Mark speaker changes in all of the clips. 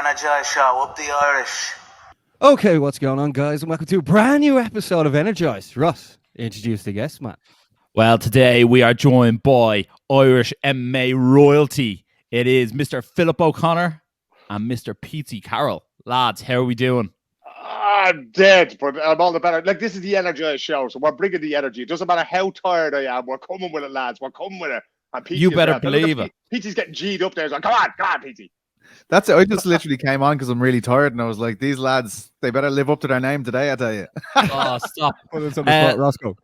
Speaker 1: Energized show, up the Irish.
Speaker 2: Okay, what's going on, guys? And welcome to a brand new episode of Energized. Ross, introduce the guest, man.
Speaker 3: Well, today we are joined by Irish MMA royalty. It is Mr. Philip O'Connor and Mr. Petesy Carroll. Lads, how are we doing?
Speaker 4: I'm dead, but I'm all the better. Like, this is the Energized show, so we're bringing the energy. It doesn't matter how tired I am. We're coming with it, lads. We're coming with it. And Petesy,
Speaker 3: You better believe it.
Speaker 4: Petesy's getting G'd up there. He's like, come on, Petesy.
Speaker 5: That's it. I just literally came on because I'm really tired, and I was like, these lads, they better live up to their name today, I tell you.
Speaker 3: Oh, stop.
Speaker 2: Put us on the spot, Roscoe.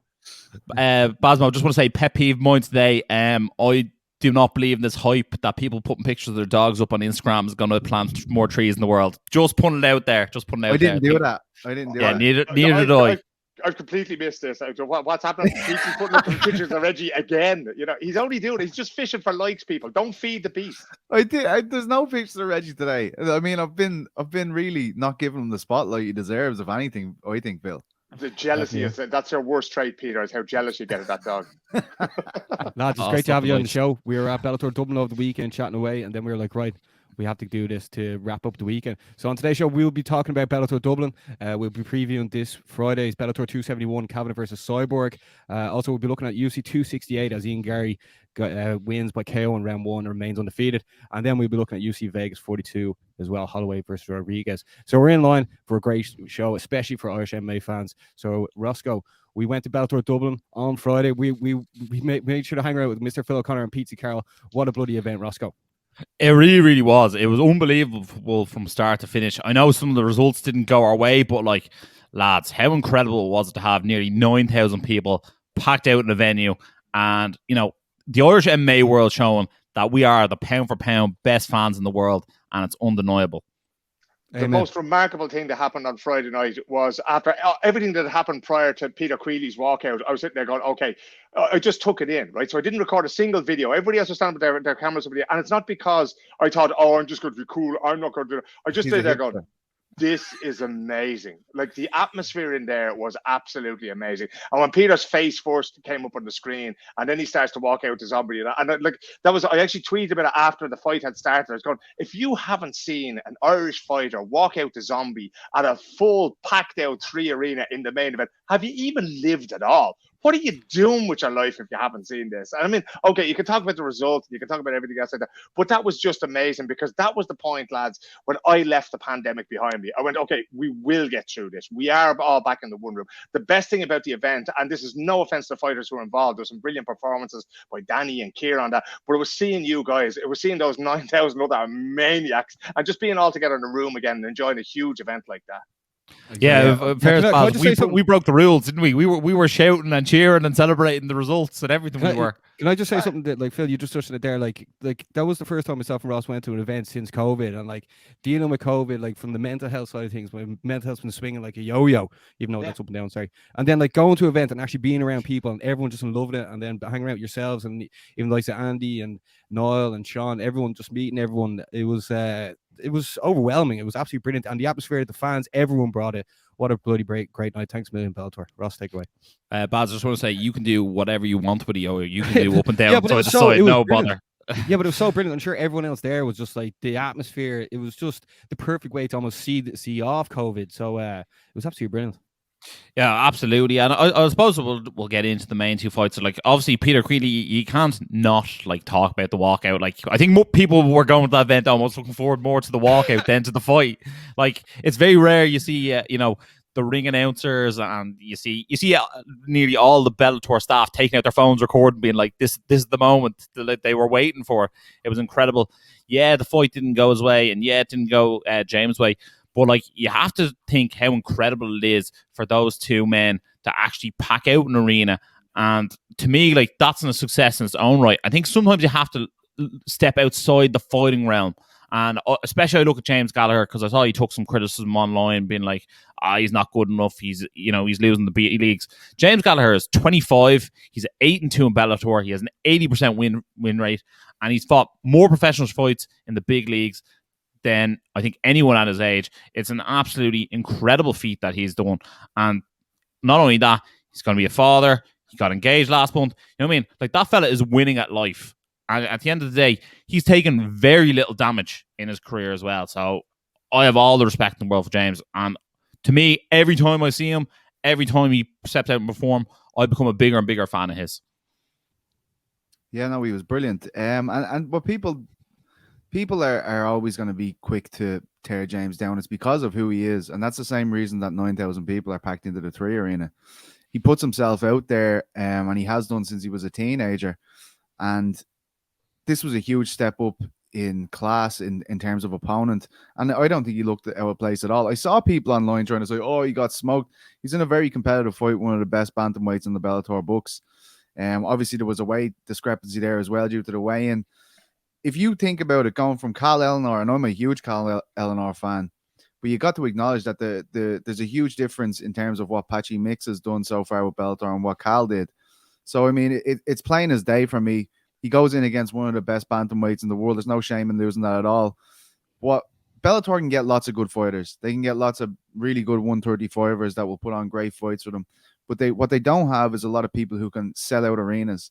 Speaker 3: Basmo, I just want to say pet peeve of mine today. I do not believe in this hype that people putting pictures of their dogs up on Instagram is going to plant more trees in the world. Just putting it out there.
Speaker 5: I didn't do that. I didn't do that.
Speaker 3: Neither did I.
Speaker 4: I've completely missed this. What's happening? Petesy's putting up pictures of Reggie again. You know, he's only doing it. He's just fishing for likes, people. Don't feed the beast.
Speaker 5: There's no picture of Reggie today. I mean, I've been really not giving him the spotlight he deserves, if anything, I think, Bill.
Speaker 4: The jealousy that's your worst trait, Peter, is how jealous you get of that dog.
Speaker 2: Lads, it's great to have you on the show. We were at Bellator Dublin over the weekend chatting away, and then we were like, right, we have to do this to wrap up the weekend. So on today's show, we'll be talking about Bellator Dublin. We'll be previewing this Friday's Bellator 271, Kavanagh versus Cyborg. Also, we'll be looking at UFC 268 as Ian Gary wins by KO in round one and remains undefeated. And then we'll be looking at UFC Vegas 42 as well, Holloway versus Rodriguez. So we're in line for a great show, especially for Irish MMA fans. So, Roscoe, we went to Bellator Dublin on Friday. We made sure to hang out with Mr. Phil O'Connor and Petesy Carroll. What a bloody event, Roscoe.
Speaker 3: It really, really was. It was unbelievable from start to finish. I know some of the results didn't go our way, but like, lads, how incredible was it to have nearly 9,000 people packed out in a venue, and you know, the Irish MMA world showing that we are the pound for pound best fans in the world, and it's undeniable.
Speaker 4: The most remarkable thing that happened on Friday night was after everything that happened prior to Peter Creeley's walkout, I was sitting there going, okay, I just took it in, right? So I didn't record a single video. Everybody else was standing with their cameras over there. And it's not because I thought, oh, I'm just going to be cool. I'm not going to do it. I just stayed there going, this is amazing. Like, the atmosphere in there was absolutely amazing. And when Peter's face first came up on the screen, and then he starts to walk out to zombie, and like, that was, I actually tweeted about it after the fight had started. I was going, if you haven't seen an Irish fighter walk out to zombie at a full packed out 3 arena in the main event, have you even lived at all? What are you doing with your life if you haven't seen this? I mean, okay, you can talk about the results, you can talk about everything else like that, but that was just amazing, because that was the point, lads, when I left the pandemic behind me. I went, okay, we will get through this. We are all back in the one room. The best thing about the event, and this is no offense to the fighters who were involved, there's some brilliant performances by Danny and Keir on that, but it was seeing you guys, it was seeing those 9,000 other maniacs, and just being all together in a room again and enjoying a huge event like that.
Speaker 3: We broke the rules, didn't we? We were shouting and cheering and celebrating the results and everything.
Speaker 2: Can I just say something that, like, Phil, you just touched on it there. Like that was the first time myself and Ross went to an event since COVID, and like dealing with COVID, like from the mental health side of things, my mental health's been swinging like a yo-yo, even though that's up and down. Sorry, and then like going to an event and actually being around people and everyone just loving it, and then hanging out with yourselves and even like Andy and Niall and Sean, everyone just meeting everyone. It was overwhelming. It was absolutely brilliant. And the atmosphere, the fans, everyone brought it. What a bloody great night. Thanks a million, Bellator. Ross, take away.
Speaker 3: Baz, I just want to say, you can do whatever you want with the yo-yo. You can do up and down,
Speaker 2: yeah,
Speaker 3: side to side, no
Speaker 2: brilliant.
Speaker 3: bother.
Speaker 2: Yeah, but it was so brilliant. I'm sure everyone else there was just like the atmosphere. It was just the perfect way to almost see off COVID. So it was absolutely brilliant.
Speaker 3: Yeah, absolutely. And I suppose we'll get into the main two fights. So, like, obviously Peter Creeley, you can't not like talk about the walkout. Like, I think people were going to that event almost looking forward more to the walkout than to the fight. Like, it's very rare you see you know, the ring announcers, and you see nearly all the Bellator staff taking out their phones, recording, being like, this is the moment that they were waiting for. It was incredible. Yeah, the fight didn't go his way, and yeah, it didn't go James' way. But like, you have to think how incredible it is for those two men to actually pack out an arena. And to me, like, that's a success in its own right. I think sometimes you have to step outside the fighting realm. And especially I look at James Gallagher, because I saw he took some criticism online being like, he's not good enough. He's losing the B leagues. James Gallagher is 25. He's 8-2 in Bellator. He has an 80% win rate. And he's fought more professional fights in the big leagues than I think anyone at his age. It's an absolutely incredible feat that he's done. And not only that, he's going to be a father. He got engaged last month. You know what I mean? Like, that fella is winning at life. And at the end of the day, he's taken very little damage in his career as well. So I have all the respect in the world for James. And to me, every time I see him, every time he steps out and perform, I become a bigger and bigger fan of his.
Speaker 5: Yeah, no, he was brilliant. And what people are always going to be quick to tear James down. It's because of who he is, and that's the same reason that 9,000 people are packed into the 3 Arena. He puts himself out there, and he has done since he was a teenager. And this was a huge step up in class in terms of opponent. And I don't think he looked out of place at all. I saw people online trying to say, oh, he got smoked. He's in a very competitive fight, one of the best bantamweights in the Bellator books. Obviously, there was a weight discrepancy there as well due to the weigh-in. If you think about it, going from Carl Eleanor, and I'm a huge Carl Eleanor fan, but you got to acknowledge that there's a huge difference in terms of what Patchy Mix has done so far with Bellator and what Carl did. So, I mean, it's plain as day for me. He goes in against one of the best bantamweights in the world. There's no shame in losing that at all. What Bellator can get lots of good fighters. They can get lots of really good 135ers that will put on great fights for them. But what they don't have is a lot of people who can sell out arenas.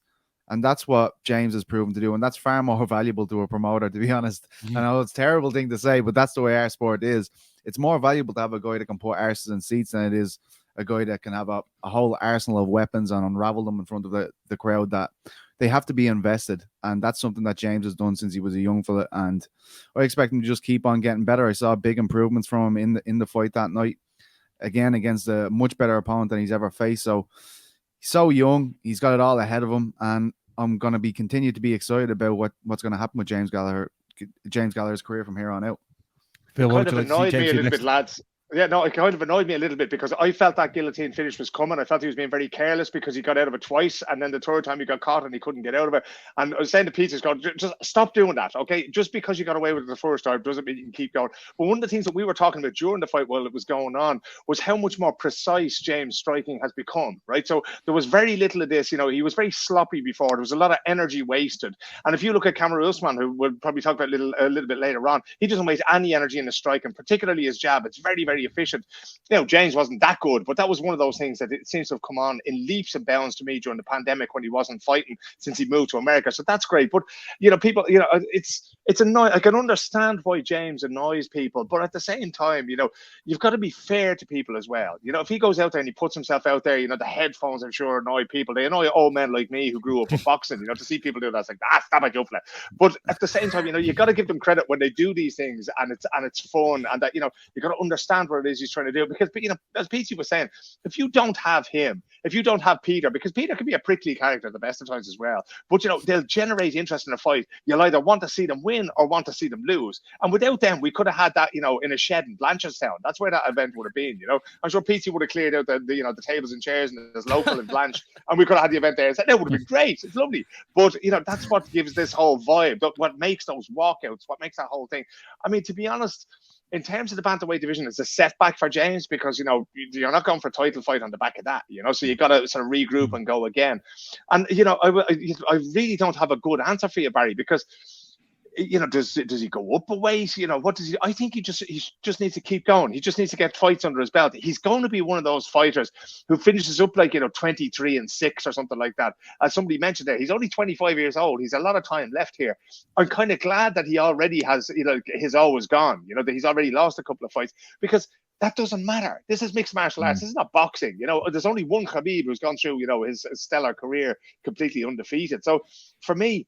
Speaker 5: And that's what James has proven to do. And that's far more valuable to a promoter, to be honest. I know it's a terrible thing to say, but that's the way our sport is. It's more valuable to have a guy that can put arses in seats than it is a guy that can have a whole arsenal of weapons and unravel them in front of the crowd. That they have to be invested. And that's something that James has done since he was a young fella. And I expect him to just keep on getting better. I saw big improvements from him in the fight that night. Again, against a much better opponent than he's ever faced. So he's so young. He's got it all ahead of him. And I'm going to continue to be excited about what's going to happen with James Gallagher's career from here on out.
Speaker 2: Phil,
Speaker 4: Kind of annoyed me a little bit, lads. Yeah, no, it kind of annoyed me a little bit because I felt that guillotine finish was coming. I felt he was being very careless because he got out of it twice, and then the third time he got caught and he couldn't get out of it. And I was saying to Peter, just stop doing that, okay? Just because you got away with it the first time doesn't mean you can keep going. But one of the things that we were talking about during the fight while it was going on was how much more precise James' striking has become, right? So there was very little of this. He was very sloppy before. There was a lot of energy wasted. And if you look at Kamaru Usman, who we'll probably talk about a little bit later on, he doesn't waste any energy in his strike, and particularly his jab. It's very, very efficient. James wasn't that good, but that was one of those things that it seems to have come on in leaps and bounds to me during the pandemic when he wasn't fighting since he moved to America. So that's great. But, people, it's annoying. I can understand why James annoys people, but at the same time, you've got to be fair to people as well. If he goes out there and he puts himself out there, the headphones, I'm sure, annoy people. They annoy old men like me who grew up with boxing, to see people do that. It's like, stop it, Juffle. But at the same time, you got to give them credit when they do these things and it's fun, and that, you got to understand what it is he's trying to do. Because, as Petesy was saying, if you don't have him, if you don't have Peter, because Peter can be a prickly character at the best of times as well, but they'll generate interest in a fight. You'll either want to see them win or want to see them lose. And without them, we could have had that, in a shed in Blanchardstown. That's where that event would have been. I'm sure Petesy would have cleared out the tables and chairs and there's local in Blanche, and we could have had the event there. That would have been great. It's lovely. But that's what gives this whole vibe. What makes those walkouts? What makes that whole thing? I mean, to be honest, in terms of the bantamweight division, it's a setback for James because, you're not going for a title fight on the back of that, so you got to sort of regroup and go again. And, I really don't have a good answer for you, Barry, because, does he go up a weight? What does he? I think he just needs to keep going. He just needs to get fights under his belt. He's going to be one of those fighters who finishes up like 23-6 or something like that. As somebody mentioned there, he's only 25 years old. He's a lot of time left here. I'm kind of glad that he already has his always gone. That he's already lost a couple of fights because that doesn't matter. This is mixed martial arts. This is not boxing. There's only one Khabib who's gone through his stellar career completely undefeated. So for me,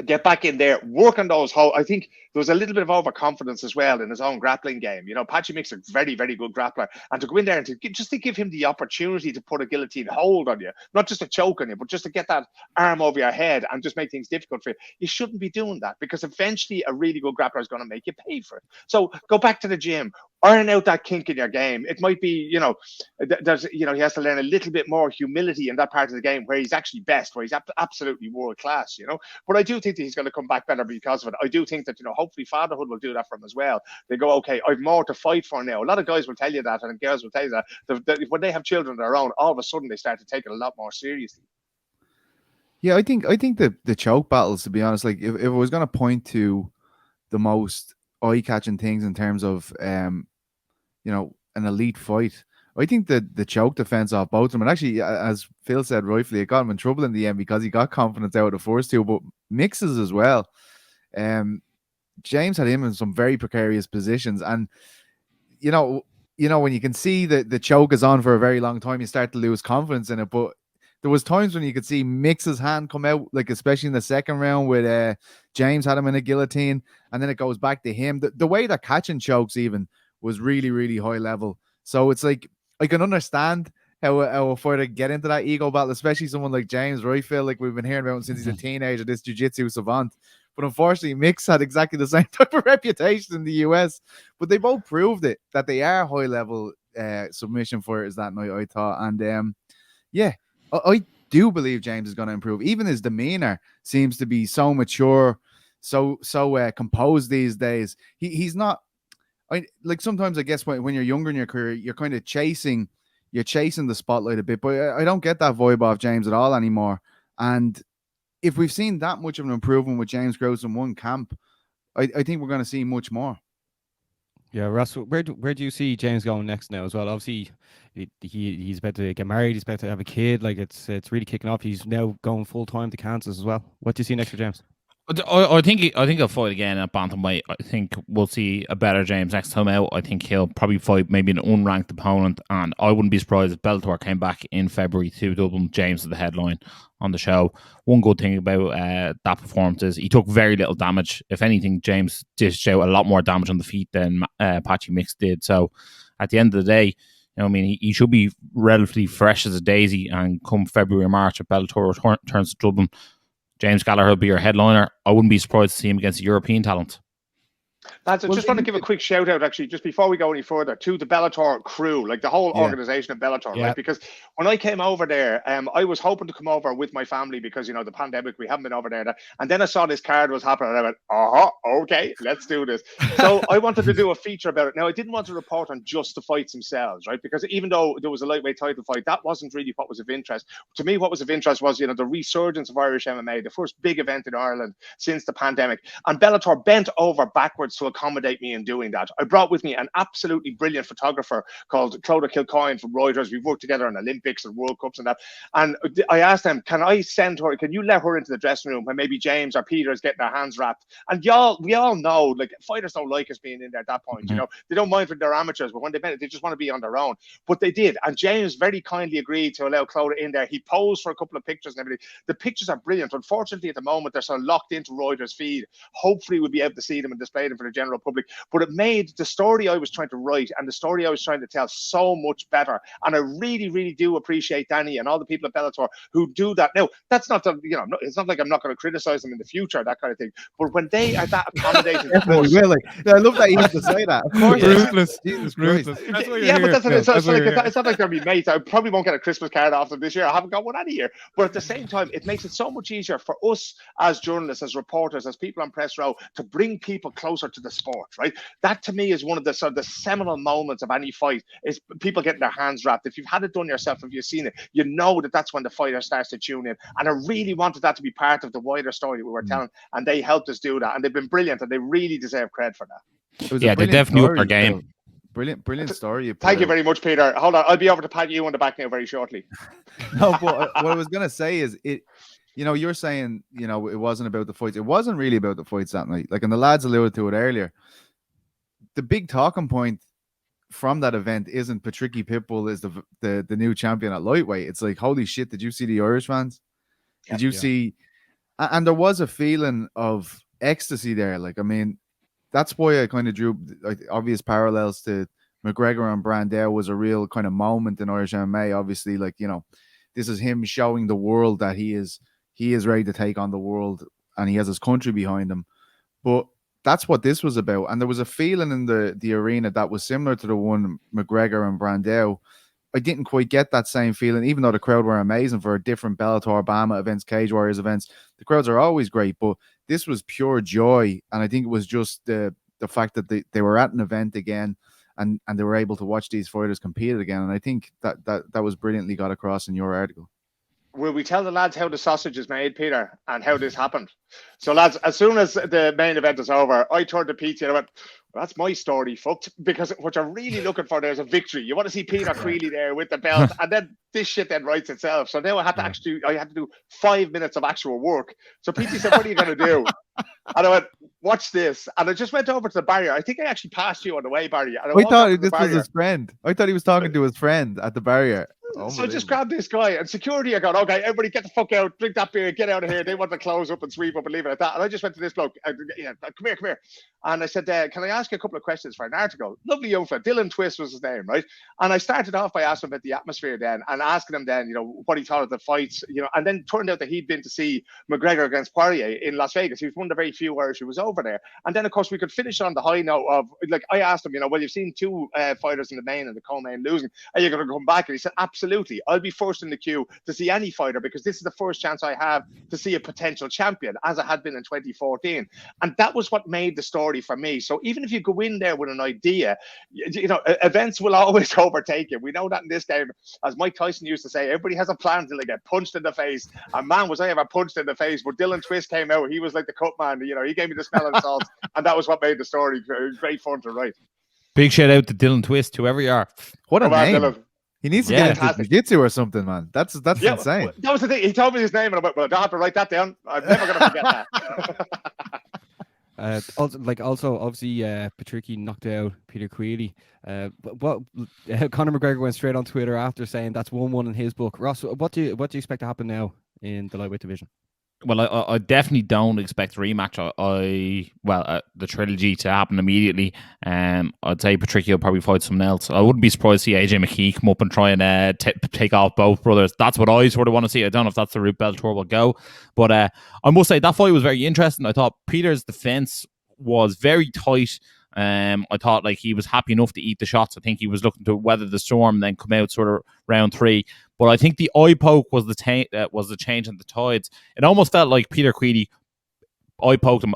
Speaker 4: get back in there, work on those. I think there was a little bit of overconfidence as well in his own grappling game. Patchy Mix a very, very good grappler, and to go in there and to give him the opportunity to put a guillotine hold on you, not just a choke on you, but just to get that arm over your head and just make things difficult for you. You shouldn't be doing that because eventually a really good grappler is going to make you pay for it. So go back to the gym, iron out that kink in your game. It might be, he has to learn a little bit more humility in that part of the game where he's actually best, where he's absolutely world class, But I do think that he's going to come back better because of it. I do think that, hopefully fatherhood will do that for him as well. They go, okay, I've more to fight for now. A lot of guys will tell you that, and girls will tell you that when they have children of their own, all of a sudden they start to take it a lot more seriously.
Speaker 5: Yeah, I think the choke battles, to be honest, like if I was going to point to the most eye-catching things in terms of, an elite fight, I think that the choke defense off both of them, and actually, as Phil said rightfully, it got him in trouble in the end because he got confidence out of the first two, but mixes as well. James had him in some very precarious positions, and you know when you can see that the choke is on for a very long time, you start to lose confidence in it. But there was times when you could see Mix's hand come out, like especially in the second round with James had him in a guillotine, and then it goes back to him. The way that catching chokes even was really, really high level. So it's like I can understand how a fighter get into that ego battle, especially someone like James, where I feel like we've been hearing about him since he's a teenager, this jiu-jitsu savant. But unfortunately, Mix had exactly the same type of reputation in the US. But they both proved it, that they are high-level submission fighters that night, I thought. And yeah, I do believe James is going to improve. Even his demeanor seems to be so mature, so composed these days. He's not... like sometimes I guess when you're younger in your career, you're kind of chasing the spotlight a bit, but I don't get that vibe off James at all anymore. And if we've seen that much of an improvement with James Gross in one camp, I think we're going to see much more.
Speaker 2: Yeah, Russ, where do you see James going next now as well? Obviously, he's about to get married, he's about to have a kid. Like it's really kicking off. He's now going full time to Kansas as well. What do you see next for James?
Speaker 3: I think he'll fight again at bantamweight. I think we'll see a better James next time out. I think he'll probably fight maybe an unranked opponent, and I wouldn't be surprised if Bellator came back in February to Dublin. James is the headline on the show. One good thing about that performance is he took very little damage. If anything, James dished out a lot more damage on the feet than Patchy Mix did. So at the end of the day, he should be relatively fresh as a daisy, and come February or March, if Bellator returns to Dublin, James Gallagher will be your headliner. I wouldn't be surprised to see him against a European talent.
Speaker 4: Lads, I just want to give a quick shout out, actually, just before we go any further, to the Bellator crew, like the whole organization of Bellator, right? Because when I came over there, I was hoping to come over with my family because, the pandemic, we haven't been over there. And then I saw this card was happening, and I went, okay, let's do this. So I wanted to do a feature about it. Now, I didn't want to report on just the fights themselves, right? Because even though there was a lightweight title fight, that wasn't really what was of interest. To me, what was of interest was, the resurgence of Irish MMA, the first big event in Ireland since the pandemic. And Bellator bent over backwards to accommodate me in doing that. I brought with me an absolutely brilliant photographer called Clodagh Kilcoyne from Reuters. We've worked together on Olympics and World Cups and that. And I asked them, can you let her into the dressing room when maybe James or Peter is getting their hands wrapped? And we all know, like, fighters don't like us being in there at that point. They don't mind when they're amateurs, but when they just want to be on their own. But they did. And James very kindly agreed to allow Clodagh in there. He posed for a couple of pictures and everything. The pictures are brilliant. Unfortunately, at the moment, they're sort of locked into Reuters feed. Hopefully, we'll be able to see them and display them for the general public. But it made the story I was trying to write and the story I was trying to tell so much better. And I really, really do appreciate Danny and all the people at Bellator who do that. Now, that's not it's not like I'm not going to criticize them in the future, that kind of thing. But when they are that accommodating,
Speaker 5: I love that you have to say that. Of course,
Speaker 2: ruthless.
Speaker 5: Jesus Christ.
Speaker 4: It's not like they'll be mates. I probably won't get a Christmas card off them this year. I haven't got one any year. But at the same time, it makes it so much easier for us as journalists, as reporters, as people on press row to bring people closer to the sport, right? That to me is one of the sort of the seminal moments of any fight, is people getting their hands wrapped. If you've had it done yourself, if you've seen it, you know that's when the fighter starts to tune in. And I really wanted that to be part of the wider story that we were telling, and they helped us do that. And they've been brilliant, and they really deserve credit for that.
Speaker 3: They definitely upped their game.
Speaker 5: Brilliant story.
Speaker 4: Thank you very much, Peter. Hold on, I'll be over to pat you on the back now very shortly.
Speaker 5: No, but what I was going to say is it. You're saying, it wasn't about the fights. It wasn't really about the fights that night. Like, and the lads alluded to it earlier. The big talking point from that event isn't Patricky Pitbull is the new champion at lightweight. It's like, holy shit, did you see the Irish fans? Did you see? And there was a feeling of ecstasy there. Like, I mean, that's why I kind of drew obvious parallels to McGregor and Brandao was a real kind of moment in Irish MMA. Obviously, like, this is him showing the world that he is ready to take on the world, and he has his country behind him. But that's what this was about. And there was a feeling in the arena that was similar to the one McGregor and Brandao. I didn't quite get that same feeling, even though the crowd were amazing for different Bellator, Bama events, Cage Warriors events. The crowds are always great, but this was pure joy. And I think it was just the fact that they were at an event again, and they were able to watch these fighters compete again. And I think that was brilliantly got across in your article.
Speaker 4: Will we tell the lads how the sausage is made, Peter, and how this happened? So, lads, as soon as the main event is over, I turned to Pete and I went, That's my story, fucked. Because what you're really looking for there is a victory. You want to see Peter Creeley there with the belt, and then this shit then writes itself. So now I had to do 5 minutes of actual work. So Petey said, "What are you going to do?" And I went, "Watch this." And I just went over to the barrier. I think I actually passed you on the way, Barry. And
Speaker 5: I thought this was his friend. I thought he was talking to his friend at the barrier.
Speaker 4: So I just grabbed this guy, and security are going, "Okay, everybody get the fuck out, drink that beer, get out of here." They want to close up and sweep up and leave it at that. And I just went to this bloke, come here. And I said, "Can I ask you a couple of questions for an article?" Lovely young fella, Dylan Twist was his name, right? And I started off by asking him about the atmosphere then, and asking him then, what he thought of the fights, and then turned out that he'd been to see McGregor against Poirier in Las Vegas. He was one of the very few Irish who was over there. And then, of course, we could finish on the high note of, like, I asked him, well, you've seen two fighters in the main and the co-main losing. Are you going to come back? And he said, absolutely. I'll be first in the queue to see any fighter because this is the first chance I have to see a potential champion, as I had been in 2014. And that was what made the story for me. So even if you go in there with an idea, events will always overtake you. We know that in this game. As Mike Tyson used to say, everybody has a plan until they get punched in the face. And man, was I ever punched in the face. But Dylan Twist came out. He was like the cut man. He gave me the smell of salt. And that was what made the story. It was great fun to write.
Speaker 3: Big shout out to Dylan Twist, whoever you are.
Speaker 5: What a name.
Speaker 4: Dylan.
Speaker 5: He needs to get into jiu-jitsu or something, man. That's insane.
Speaker 4: That was the thing. He told me his name, and I went, well, I don't have to write that down. I'm never going to forget that.
Speaker 2: Also, obviously, Patricky knocked out Peter Creeley. Conor McGregor went straight on Twitter after saying that's 1-1 in his book. Ross, what do you expect to happen now in the lightweight division?
Speaker 3: Well, I definitely don't expect a rematch. The trilogy to happen immediately. I'd say Patricky will probably fight someone else. I wouldn't be surprised to see AJ McKee come up and try and take off both brothers. That's what I sort of want to see. I don't know if that's the route Bellator will go, but I must say that fight was very interesting. I thought Peter's defense was very tight. I thought like he was happy enough to eat the shots. I think he was looking to weather the storm and then come out sort of round 3. But I think the eye poke was the change in the tides. It almost felt like Peter Creeley eye poked him,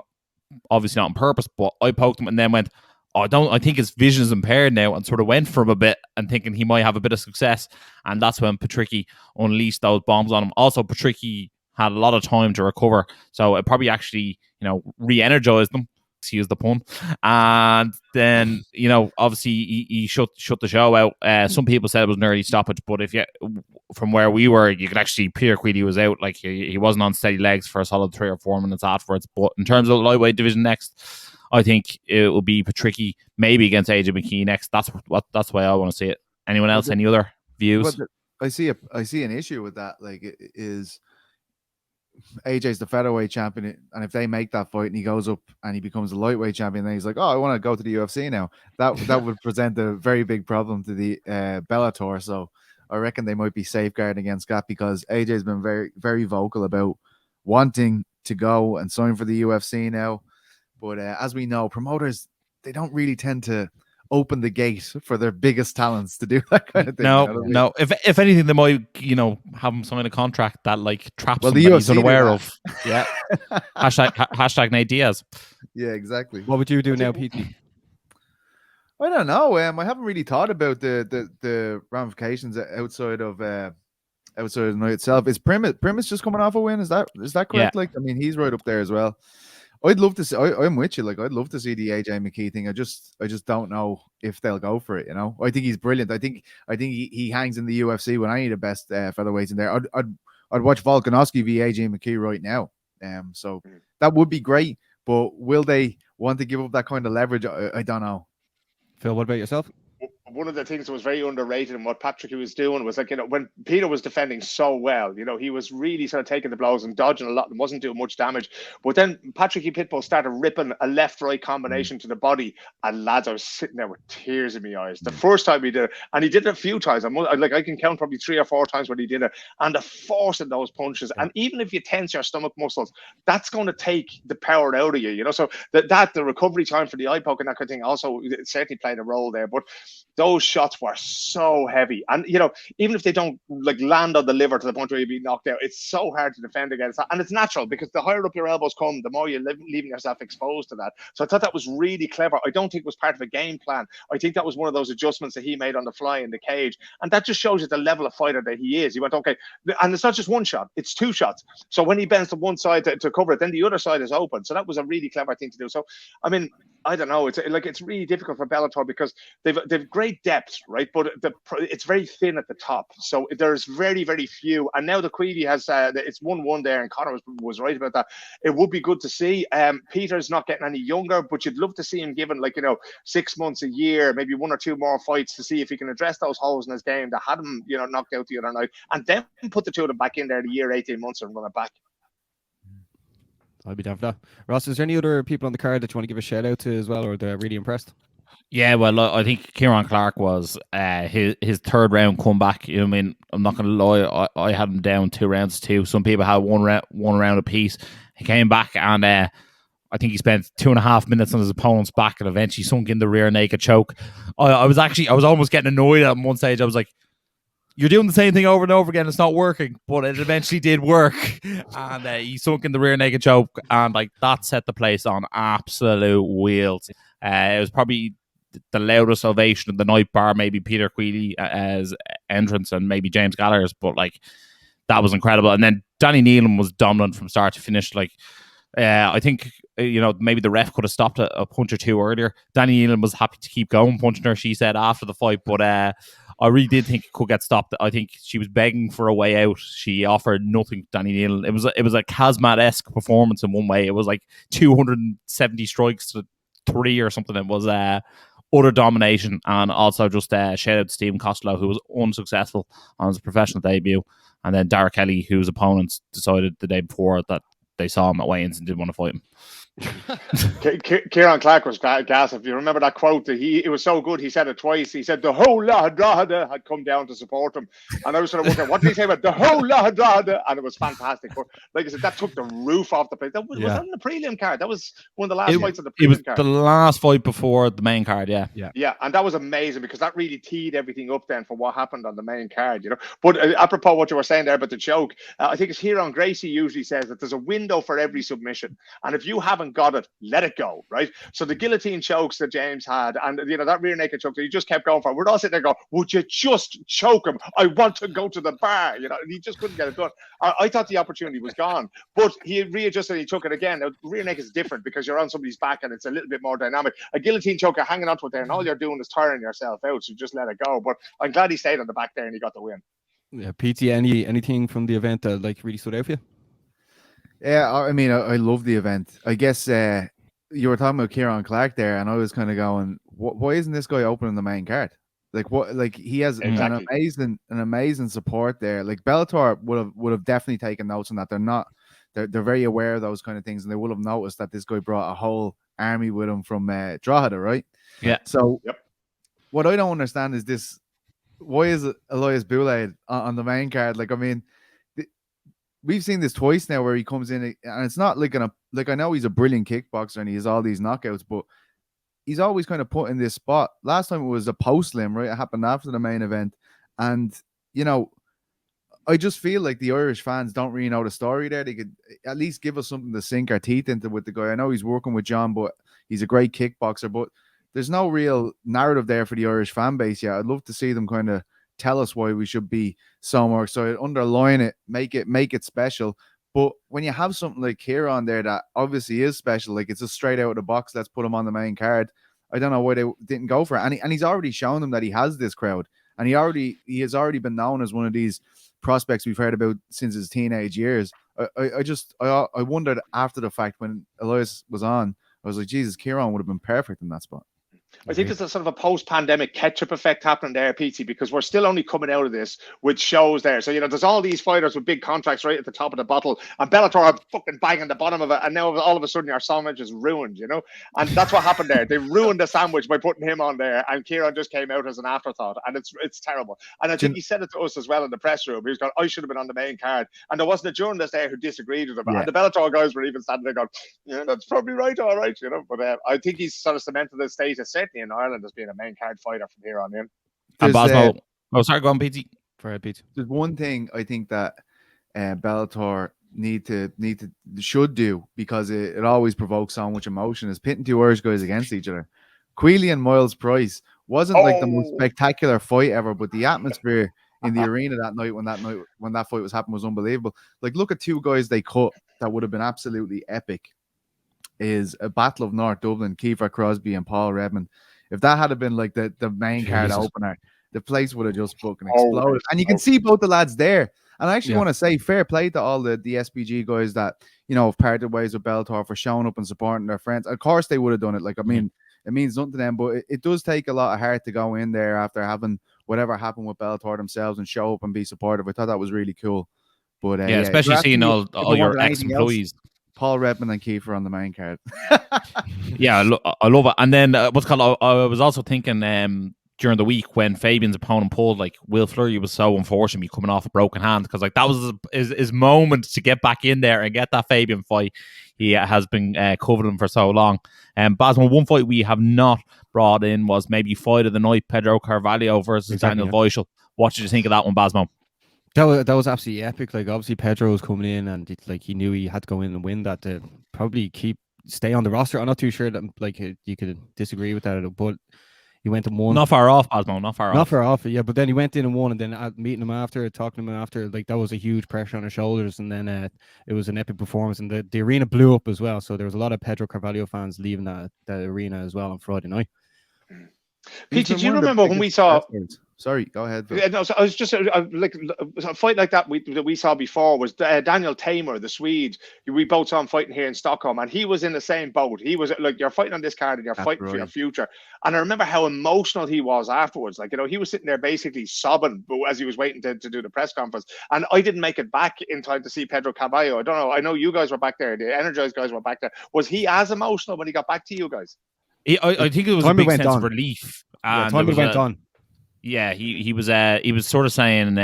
Speaker 3: obviously not on purpose, but eye poked him and then went, I think his vision is impaired now, and sort of went for him a bit and thinking he might have a bit of success. And that's when Patricky unleashed those bombs on him. Also, Patricky had a lot of time to recover, so it probably actually, re-energized them. Use the pun. And then obviously he shut the show out. Some people said it was an early stoppage, but from where we were, you could actually, Peter Creeley was out, like he wasn't on steady legs for a solid 3 or 4 minutes afterwards. But in terms of the lightweight division next, I think it will be Patricky, maybe against AJ McKee next. That's the way I want to see it. Anyone else? Any other views?
Speaker 5: I see an issue with that. Like, is AJ's the featherweight champion, and if they make that fight and he goes up and he becomes a lightweight champion, then he's like, I want to go to the UFC now. That would present a very big problem to the Bellator. So I reckon they might be safeguarding against that, because AJ's been very, very vocal about wanting to go and sign for the UFC now. But as we know, promoters, they don't really tend to open the gate for their biggest talents to do that kind of thing.
Speaker 3: No. If anything, they might, have them sign a contract that like traps them
Speaker 5: the
Speaker 3: that
Speaker 5: UFC
Speaker 3: he's unaware of. Yeah. hashtag Nate Diaz.
Speaker 5: Yeah, exactly.
Speaker 2: What would you do now, Pete?
Speaker 5: I don't know. I haven't really thought about the ramifications outside of the night itself. Is Primus just coming off a win? Is that correct?
Speaker 3: Yeah.
Speaker 5: Like, I mean, he's right up there as well. I'd love to see. I'm with you. Like, I'd love to see the AJ McKee thing. I just don't know if they'll go for it. I think he's brilliant. I think he hangs in the UFC with any of the best featherweights in there. I'd watch Volkanovski v AJ McKee right now. So that would be great. But will they want to give up that kind of leverage? I don't know.
Speaker 2: Phil, what about yourself?
Speaker 4: One of the things that was very underrated in what Patrick was doing was, like, when Peter was defending so well, he was really sort of taking the blows and dodging a lot and wasn't doing much damage. But then Patrick Pitbull started ripping a left-right combination to the body, and lads, I was sitting there with tears in my eyes. The first time he did it, and he did it a few times. I can count probably 3 or 4 times when he did it, and the force of those punches. And even if you tense your stomach muscles, that's going to take the power out of you. So the recovery time for the eye poke and that kind of thing also certainly played a role there. But those shots were so heavy, and even if they don't like land on the liver to the point where you'd be knocked out, it's so hard to defend against that. And it's natural, because the higher up your elbows come, the more you're leaving yourself exposed to that. So I thought that was really clever. I don't think it was part of a game plan. I think that was one of those adjustments that he made on the fly in the cage, and that just shows you the level of fighter that he is. He went, okay, and it's not just one shot, it's 2 shots. So when he bends to one side to cover it, then the other side is open. So that was a really clever thing to do. So I mean, I don't know. It's really difficult for Bellator because they've great depth, right? But it's very thin at the top, so there's very very few. And now the Queevy has it's 1-1 there, and Connor was right about that. It would be good to see. Peter's not getting any younger, but you'd love to see him given 6 months, a year, maybe 1 or 2 more fights to see if he can address those holes in his game that had him knocked out the other night, and then put the two of them back in there the year 18 months and run it back.
Speaker 2: I'll be down for that. Ross, is there any other people on the card that you want to give a shout out to as well, or they're really impressed?
Speaker 3: Yeah, well, I think Kieran Clark was his third round comeback. I mean, I'm not going to lie, I had him down 2 rounds too. Some people had one round apiece. He came back and I think he spent 2.5 minutes on his opponent's back and eventually sunk in the rear naked choke. I was almost getting annoyed at one stage. I was like, you're doing the same thing over and over again. It's not working, but it eventually did work. And he sunk in the rear naked choke, and that set the place on absolute wheels. It was probably the loudest ovation of the night, bar maybe Peter Queevy as entrance and maybe James Gallagher's, but that was incredible. And then Danny Nealon was dominant from start to finish. I think maybe the ref could have stopped a punch or two earlier. Danny Nealon was happy to keep going punching her, she said after the fight, but I really did think it could get stopped. I think she was begging for a way out. She offered nothing to Danny Nealon. It was a Kazmat-esque performance in one way. It was 270 strikes to 3 or something. It was utter domination. And also just shout out to Stephen Costello, who was unsuccessful on his professional debut. And then Dara Kelly, whose opponents decided the day before that they saw him at weigh-ins and didn't want to fight him.
Speaker 4: Kieran Clark was gas. If you remember that quote, it was so good. He said it twice. He said the whole Lahadada had come down to support him, and I was sort of wondering what did he say about the whole Lahadada, and it was fantastic. But like I said, that took the roof off the place. Was that in the prelim card? That was one of the last fights of the prelim card.
Speaker 3: It was the last fight before the main card. Yeah,
Speaker 4: and that was amazing because that really teed everything up then for what happened on the main card. But apropos what you were saying there about the choke, I think it's Hieron Gracie usually says that there's a window for every submission, and if you haven't got it, let it go, right? So the guillotine chokes that James had, and that rear naked choke that he just kept going for, we're all sitting there going, would you just choke him? I want to go to the bar, and he just couldn't get it done. I thought the opportunity was gone, but he readjusted and he took it again. Now, rear naked is different because you're on somebody's back and it's a little bit more dynamic. A guillotine choke, you're hanging onto it there, and all you're doing is tiring yourself out, so just let it go. But I'm glad he stayed on the back there and he got the win.
Speaker 2: Yeah, PT, anything from the event that really stood out for you?
Speaker 5: Yeah, I mean, I love the event. I guess you were talking about Kieran Clark there, and I was kind of going, why isn't this guy opening the main card? He has an amazing support there. Bellator would have definitely taken notes on that. They're very aware of those kind of things, and they would have noticed that this guy brought a whole army with him from Drogheda, right?
Speaker 3: Yeah.
Speaker 5: So what I don't understand is this: why is Elias Boulay on the main card? We've seen this twice now where he comes in and it's not I know he's a brilliant kickboxer and he has all these knockouts, but he's always kind of put in this spot. Last time it was a post limb, right? It happened after the main event. And, I just feel like the Irish fans don't really know the story there. They could at least give us something to sink our teeth into with the guy. I know he's working with John, but he's a great kickboxer, but there's no real narrative there for the Irish fan base yet. I'd love to see them kind of tell us why we should be so more excited, underline it, make it special. But when you have something like here on there that obviously is special, it's a straight out of the box, let's put him on the main card. I don't know why they didn't go for it. And he's already shown them that he has this crowd, and he has already been known as one of these prospects we've heard about since his teenage years. I wondered after the fact when Elias was on, I was like, Jesus, Kieran would have been perfect in that spot.
Speaker 4: I think there's a sort of a post-pandemic ketchup effect happening there, Petesy, because we're still only coming out of this with shows there. So, there's all these fighters with big contracts right at the top of the bottle, and Bellator are fucking banging the bottom of it, and now all of a sudden your sandwich is ruined, And that's what happened there. They ruined the sandwich by putting him on there, and Kieran just came out as an afterthought, and it's terrible. And I think he said it to us as well in the press room. He was going, I should have been on the main card. And there wasn't a journalist there who disagreed with him. Yeah. And the Bellator guys were even standing there going, yeah, that's probably right, all right, But I think he's sort of cemented the status, certainly in Ireland, as being a main card fighter from here on in.
Speaker 3: And Bosmo. Sorry, go on, Pete.
Speaker 5: There's one thing I think that Bellator should do, because it always provokes so much emotion, is pitting two Irish guys against each other. Queally and Miles Price wasn't the most spectacular fight ever, but the atmosphere in the arena that night when that fight was happening was unbelievable. Look at two guys they cut that would have been absolutely epic. is a Battle of North Dublin, Kiefer Crosby and Paul Redmond. If that had been like the main card opener, the place would have just fucking exploded. And you can see both the lads there. And I actually want to say fair play to all the SPG guys that, you know, have parted ways with Bellator for showing up and supporting their friends. Of course they would have done it. Like, I mean, it means nothing to them, but it does take a lot of heart to go in there after having whatever happened with Bellator themselves and show up and be supportive. I thought that was really cool. But
Speaker 3: especially seeing all your ex-employees.
Speaker 5: Paul Redmond and Kiefer on the main card.
Speaker 3: Yeah, I love it. And then I was also thinking during the week when Fabian's opponent pulled, like, Will Fleury was so unfortunate coming off a broken hand, because like that was his moment to get back in there and get that Fabian fight. He has been coveting for so long. Basmo, one fight we have not brought in was maybe fight of the night, Pedro Carvalho versus Daniel Weichel. What did you think of that one, Basmo?
Speaker 2: That was absolutely epic. Like, obviously Pedro was coming in and he knew he had to go in and win that to probably stay on the roster. I'm not too sure that like you could disagree with that, but he went and won.
Speaker 3: Not far off, Basmo. Not far off. Yeah, but then he went in and won, and then meeting him after, talking to him after, like that was a huge pressure on his shoulders, and then it was an epic performance, and the arena blew up as well. So there was a lot of Pedro Carvalho fans leaving that arena as well on Friday night.
Speaker 4: Pete, did you remember when we saw?
Speaker 5: Sorry, go ahead.
Speaker 4: Yeah, no, so I was just like a fight like that we saw before was Daniel Tamer, the Swede. We both saw him fighting here in Stockholm, and he was in the same boat. He was like, you're fighting on this card and you're fighting for your future. And I remember how emotional he was afterwards. Like, you know, he was sitting there basically sobbing as he was waiting to do the press conference. And I didn't make it back in time to see Pedro Carvalho. I don't know. I know you guys were back there. The Energized guys were back there. Was he as emotional when he got back to you guys?
Speaker 3: I think it was a big sense of relief. And
Speaker 2: time went on.
Speaker 3: Yeah, he was sort of saying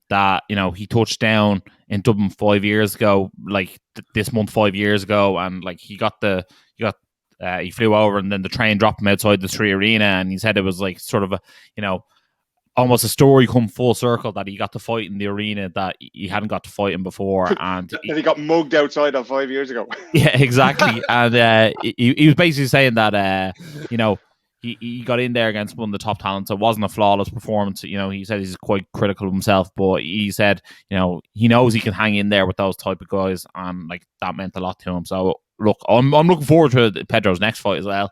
Speaker 3: that, you know, he touched down in Dublin 5 years ago, like this month 5 years ago, and like he flew over and then the train dropped him outside the 3 Arena, and he said it was like sort of a, you know, almost a story come full circle that he got to fight in the arena that he hadn't got to fight in before, and
Speaker 4: he got mugged outside of 5 years ago.
Speaker 3: Yeah, exactly. And he was basically saying that you know, he got in there against one of the top talents. It wasn't a flawless performance. You know, he said he's quite critical of himself, but he said, you know, he knows he can hang in there with those type of guys, and like that meant a lot to him. So look, I'm looking forward to Pedro's next fight as well.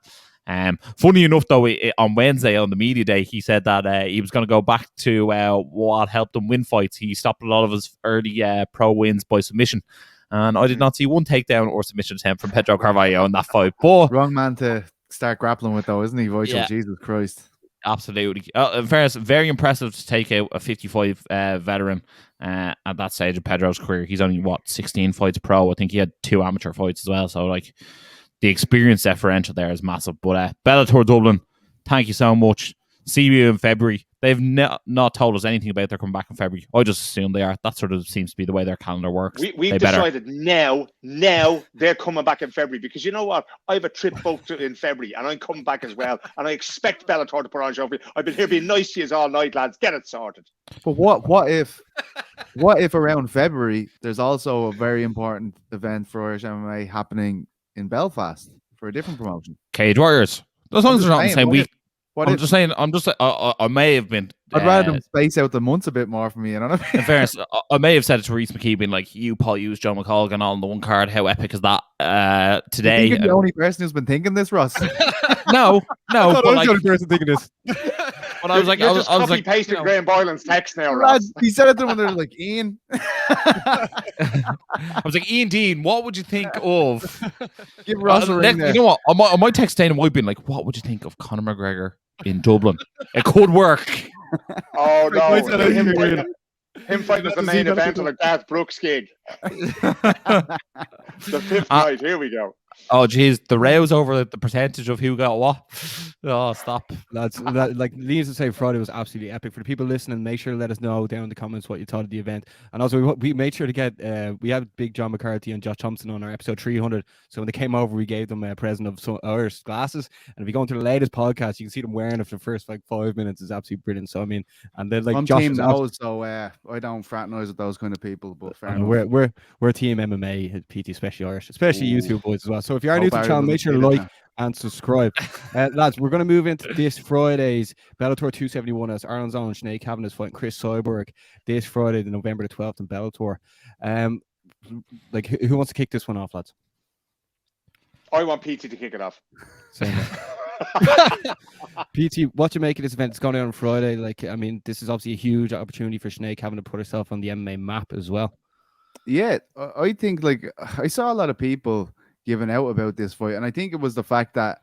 Speaker 3: Funny enough, though, on Wednesday on the media day, he said that he was going to go back to what helped him win fights. He stopped a lot of his early pro wins by submission, and I did not see one takedown or submission attempt from Pedro Carvalho in that fight. But
Speaker 5: wrong man to start grappling with, though, isn't he, Weichel? Yeah. Jesus Christ.
Speaker 3: Absolutely. Very impressive to take out a 55 veteran at that stage of Pedro's career. He's only, 16 fights pro. I think he had 2 amateur fights as well. So, like, the experience differential there is massive. But Bellator Dublin, thank you so much. See you in February. They've not told us anything about their coming back in February. I just assume they are. That sort of seems to be the way their calendar works.
Speaker 4: We've decided now they're coming back in February, because you know what? I have a trip booked in February and I'm coming back as well. And I expect Bellator to put on a show for you. I've been here being nice to you all night, lads. Get it sorted.
Speaker 5: But what if around February there's also a very important event for Irish MMA happening in Belfast for a different promotion?
Speaker 3: Cage Warriors. Those ones are not the same week. I may have been.
Speaker 5: I'd rather them space out the months a bit more for me. You know what I mean?
Speaker 3: In fairness, I may have said it to Reece McKee, being like, "You, Paul Hughes, Joe McColgan, all on the one card. How epic is that?" Today,
Speaker 5: you're the only person who's been thinking this, Ross.
Speaker 3: No.
Speaker 2: I was the only person thinking this.
Speaker 3: But I was like, I was like,
Speaker 4: pasting Graham Boylan's text now, Ross.
Speaker 5: He said it to them and they're like, Ian.
Speaker 3: I was like, Ian Dean, what would you think of?
Speaker 5: Give Ross a ring there.
Speaker 3: You know what? I might text Dana White being like, what would you think of Conor McGregor in Dublin? It could work.
Speaker 4: Oh no! Him fighting as the main event of a Garth Brooks gig. The 5th night. Here we go.
Speaker 3: Oh, geez, the rows over the percentage of who got what. Oh, stop.
Speaker 2: Like needless to say, Friday was absolutely epic. For the people listening, make sure to let us know down in the comments what you thought of the event. And also, we made sure to get, we had Big John McCarthy and Josh Thompson on our episode 300. So when they came over, we gave them a present of some Irish glasses. And if you go into the latest podcast, you can see them wearing it for the first 5 minutes. It's absolutely brilliant. So, I mean, and then like Josh
Speaker 5: knows, so I don't fraternize with those kind of people. But fair enough.
Speaker 2: We're team MMA, PT, especially Irish, especially you two boys as well. So if you are new to the channel, make sure to like and subscribe. Lads, we're going to move into this Friday's Bellator 271 as Ireland's own Sinead Cavan is fighting Chris Cyborg this Friday, November the 12th in Bellator. Like, who wants to kick this one off, lads?
Speaker 4: I want PT to kick it off.
Speaker 2: Same PT, what do you make of this event? It's going on Friday. Like, I mean, this is obviously a huge opportunity for Sinead having to put herself on the MMA map as well.
Speaker 5: Yeah, I think like I saw a lot of people giving out about this fight, and I think it was the fact that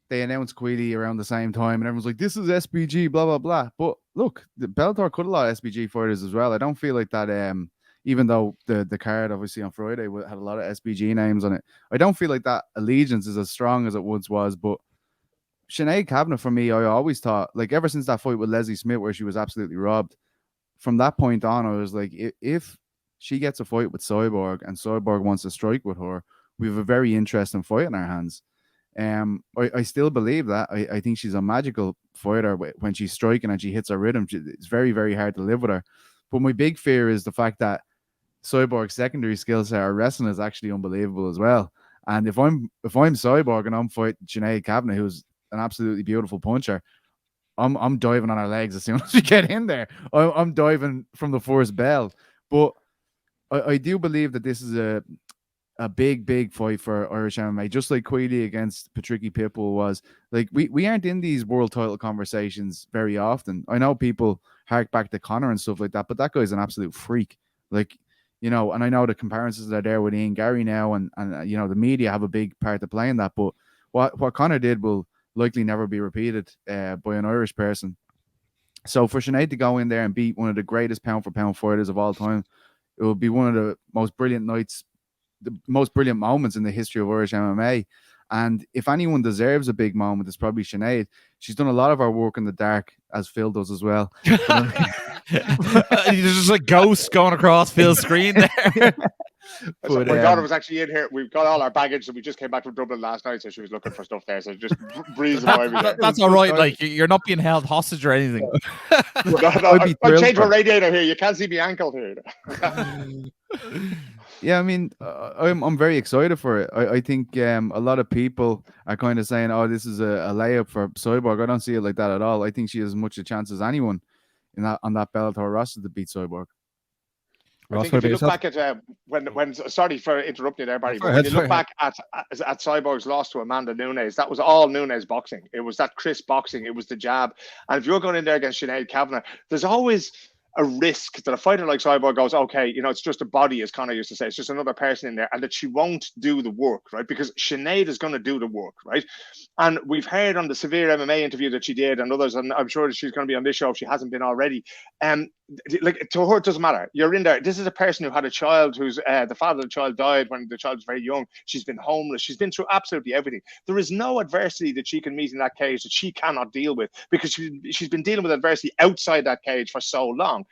Speaker 5: they announced Queally around the same time, and everyone's like, "This is SBG, blah blah blah." But look, the Bellator cut a lot of SBG fighters as well. I don't feel like that. Even though the card obviously on Friday had a lot of SBG names on it, I don't feel like that allegiance is as strong as it once was. But Sinead Kavanagh, for me, I always thought, like, ever since that fight with Leslie Smith where she was absolutely robbed, from that point on, I was like, if she gets a fight with Cyborg and Cyborg wants to strike with her, we have a very interesting fight in our hands. I still believe that. I think she's a magical fighter when she's striking and she hits her rhythm. It's very, very hard to live with her. But my big fear is the fact that Cyborg's secondary skill set, her wrestling, is actually unbelievable as well. And if I'm Cyborg and I'm fighting Sinead Kavanagh, who's an absolutely beautiful puncher, I'm diving on her legs as soon as we get in there. I'm diving from the first bell. But I do believe that this is a big fight for Irish MMA, just like Queally against Patricky Pitbull was. Like, we aren't in these world title conversations very often. I know people hark back to Conor and stuff like that, but that guy's an absolute freak. Like, you know, and I know the comparisons are there with Ian Gary now, and you know, the media have a big part to play in that. But what Conor did will likely never be repeated by an Irish person. So for Sinead to go in there and beat one of the greatest pound for pound fighters of all time, it will be one of the most brilliant nights, the most brilliant moments in the history of Irish MMA. And if anyone deserves a big moment, it's probably Sinead. She's done a lot of our work in the dark, as Phil does as well.
Speaker 3: There's just a ghost going across Phil's screen there.
Speaker 4: But, my daughter was actually in here. We've got all our baggage, so we just came back from Dublin last night, so she was looking for stuff there. So just breezing by me.
Speaker 3: That's all right. Like, you're not being held hostage or anything.
Speaker 4: I'll change my radiator here. You can't see my ankle here.
Speaker 5: Yeah, I mean, I'm very excited for it. I think a lot of people are kind of saying, "Oh, this is a layup for Cyborg." I don't see it like that at all. I think she has as much a chance as anyone on that Bellator roster to beat Cyborg.
Speaker 4: I think if you look back at when sorry for interrupting there, Barry, but when you look back at Cyborg's loss to Amanda Nunes, that was all Nunes boxing. It was that crisp boxing. It was the jab. And if you're going in there against Sinead Kavanagh, there's always a risk that a fighter like Cyborg goes, okay, you know, it's just a body, as Conor used to say, it's just another person in there, and that she won't do the work, right? Because Sinead is going to do the work, right? And we've heard on the Severe MMA interview that she did, and others, and I'm sure that she's going to be on this show if she hasn't been already. Like, to her, it doesn't matter. You're in there. This is a person who had a child who's the father of the child died when the child was very young. She's been homeless. She's been through absolutely everything. There is no adversity that she can meet in that cage that she cannot deal with, because she's been dealing with adversity outside that cage for so long.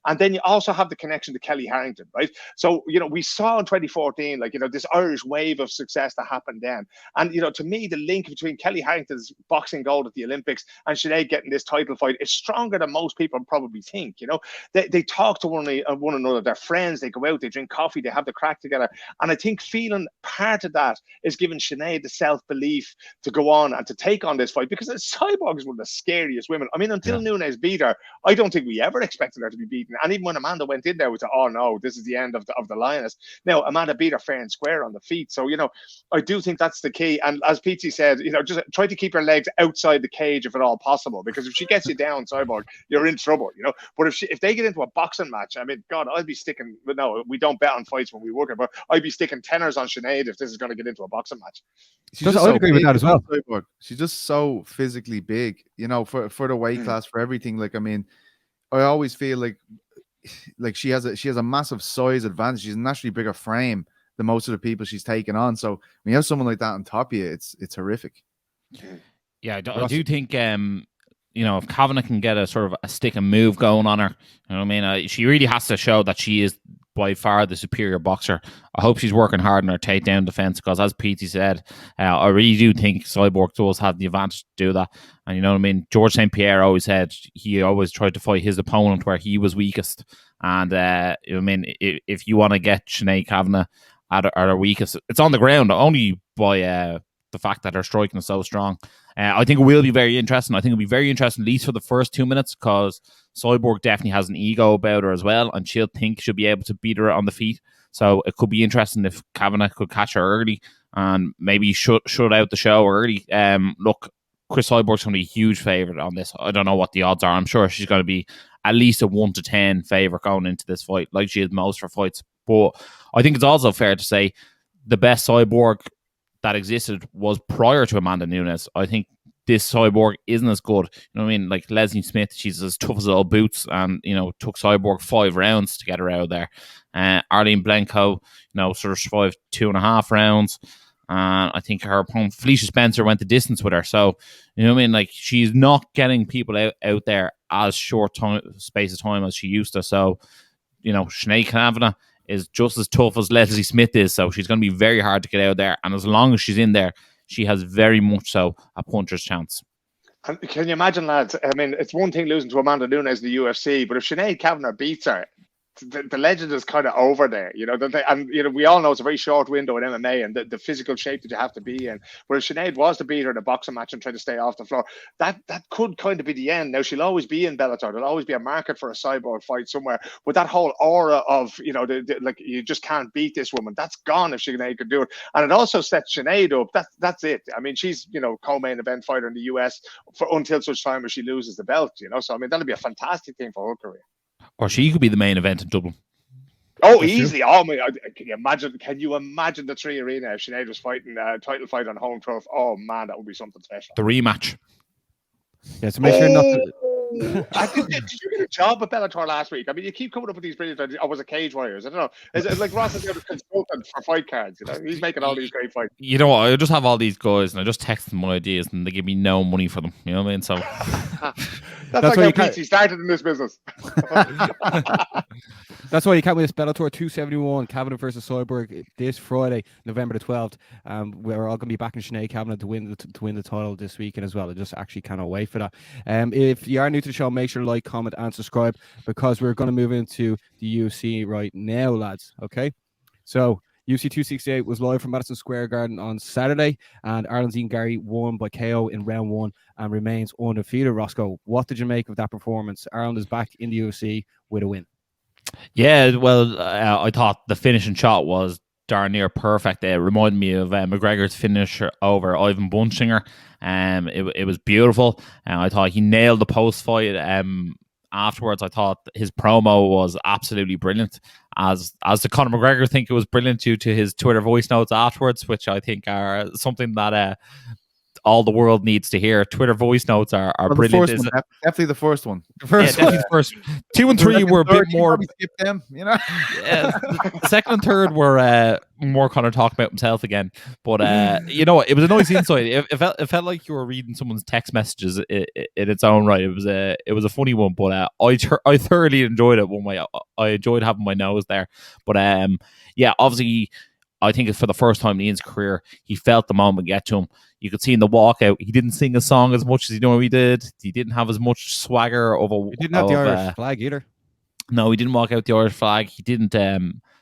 Speaker 4: And then you also have the connection to Kelly Harrington, right? So, you know, we saw in 2014, like, you know, this Irish wave of success that happened then. And, you know, to me, the link between Kelly Harrington's boxing gold at the Olympics and Sinead getting this title fight is stronger than most people probably think. You know, they talk to one another, they're friends, they go out, they drink coffee, they have the crack together. And I think feeling part of that is giving Sinead the self-belief to go on and to take on this fight, because Cyborg is one of the scariest women. I mean, until Nunes beat her, I don't think we ever expected her to be beaten. And even when Amanda went in there, we thought, oh no, this is the end of the Lioness. Now, Amanda beat her fair and square on the feet. So, you know, I do think that's the key. And as Petesy said, you know, just try to keep her legs outside the cage if at all possible, because if she gets you down, Cyborg, you're in trouble, you know. But if they get into a boxing match, I mean, God, I'd be sticking, no, we don't bet on fights when we work it, but I'd be sticking tenors on Sinead if this is going to get into a boxing match.
Speaker 2: I agree with that as well.
Speaker 5: She's just so physically big, you know, for the weight class, for everything. Like, I mean, I always feel like she has a massive size advantage. She's a naturally bigger frame than most of the people she's taken on. So when you have someone like that on top of you, it's horrific.
Speaker 3: Yeah, I do think you know, if Kavanagh can get a sort of a stick and move going on her, you know what I mean? She really has to show that she is by far the superior boxer. I hope she's working hard on her takedown defense, because as Petesy said, I really do think Cyborg does have the advantage to do that. And you know what I mean? George St. Pierre always said he always tried to fight his opponent where he was weakest. And you know what I mean, if you want to get Sinead Kavanagh at her weakest, it's on the ground, only by the fact that her striking is so strong. I think it will be very interesting. I think it'll be very interesting, at least for the first 2 minutes, because Cyborg definitely has an ego about her as well, and she'll be able to beat her on the feet. So it could be interesting if Kavanagh could catch her early and maybe shut out the show early. Look, Chris Cyborg's going to be a huge favourite on this. I don't know what the odds are. I'm sure she's going to be at least a 1 to 10 favourite going into this fight, like she is most for fights. But I think it's also fair to say the best Cyborg that existed was prior to Amanda Nunes. I think this Cyborg isn't as good. You know what I mean? Like Leslie Smith, she's as tough as little boots, and took Cyborg 5 rounds to get her out of there. Arlene Blencowe, sort of survived 2.5 rounds. I think her opponent Felicia Spencer went the distance with her. So, you know what I mean? Like, she's not getting people out there as short space of time as she used to. So, Sinead Kavanagh is just as tough as Leslie Smith is. So she's going to be very hard to get out there. And as long as she's in there, she has very much so a puncher's chance.
Speaker 4: And can you imagine, lads? I mean, it's one thing losing to Amanda Nunes in the UFC, but if Sinead Kavanagh beats her, the legend is kind of over there, and we all know it's a very short window in MMA and the physical shape that you have to be in. Whereas Sinead was to beat her in a boxing match and try to stay off the floor, that could kind of be the end. Now, she'll always be in Bellator. There'll always be a market for a Cyborg fight somewhere. But that whole aura of, like, you just can't beat this woman, that's gone if Sinead could do it. And it also sets Sinead up. That's it. I mean, she's, co-main event fighter in the US until such time as she loses the belt, So, I mean, that'll be a fantastic thing for her career.
Speaker 3: Or she could be the main event in Dublin.
Speaker 4: Oh, easily. Oh my! Can you imagine the Three Arena if Sinead was fighting a title fight on home turf? Oh man, that would be something special.
Speaker 3: The rematch.
Speaker 2: Yeah, so make sure not to...
Speaker 4: Did you get a job at Bellator last week? I mean, you keep coming up with these brilliant ideas. I was a Cage Warriors. I don't know. It's like Ross is a consultant for fight cards. He's making all these great fights.
Speaker 3: You know what? I just have all these guys, and I just text them my ideas, and they give me no money for them. You know what I mean? So
Speaker 4: that's like how Petesy started in this business.
Speaker 2: That's why you can't miss Bellator 271, Kavanagh versus Cyborg this Friday, November the 12th. We're all going to be backing Sinead Kavanagh to win the title this weekend as well. I just actually cannot wait for that. If you are new to the show, make sure to like, comment, and subscribe, because we're going to move into the UFC right now, lads. Okay, so UFC 268 was live from Madison Square Garden on Saturday, and Ireland's Ian Garry won by KO in round 1 and remains undefeated. Roscoe, what did you make of that performance? Ireland is back in the UFC with a win.
Speaker 3: Yeah, well, I thought the finishing shot was darn near perfect. It reminded me of McGregor's finish over Ivan Bunchinger. It was beautiful. I thought he nailed the post fight. Afterwards, I thought his promo was absolutely brilliant. As the Conor McGregor think it was brilliant due to his Twitter voice notes afterwards, which I think are something that all the world needs to hear. Twitter voice notes are brilliant.
Speaker 5: Definitely the first one.
Speaker 3: Definitely the first. 2 and 3 were a bit more.
Speaker 5: Skip them,
Speaker 3: Yeah, the second and third were more kind of talking about himself again. But it was a nice insight. It felt like you were reading someone's text messages in its own right. It was a funny one, but I thoroughly enjoyed it. One way, I enjoyed having my nose there. But obviously, I think for the first time in Ian's career, he felt the moment get to him. You could see in the walkout, he didn't sing a song as much as he normally did. He didn't have as much swagger of a.
Speaker 2: He didn't have the Irish flag either.
Speaker 3: No, he didn't walk out the Irish flag. He didn't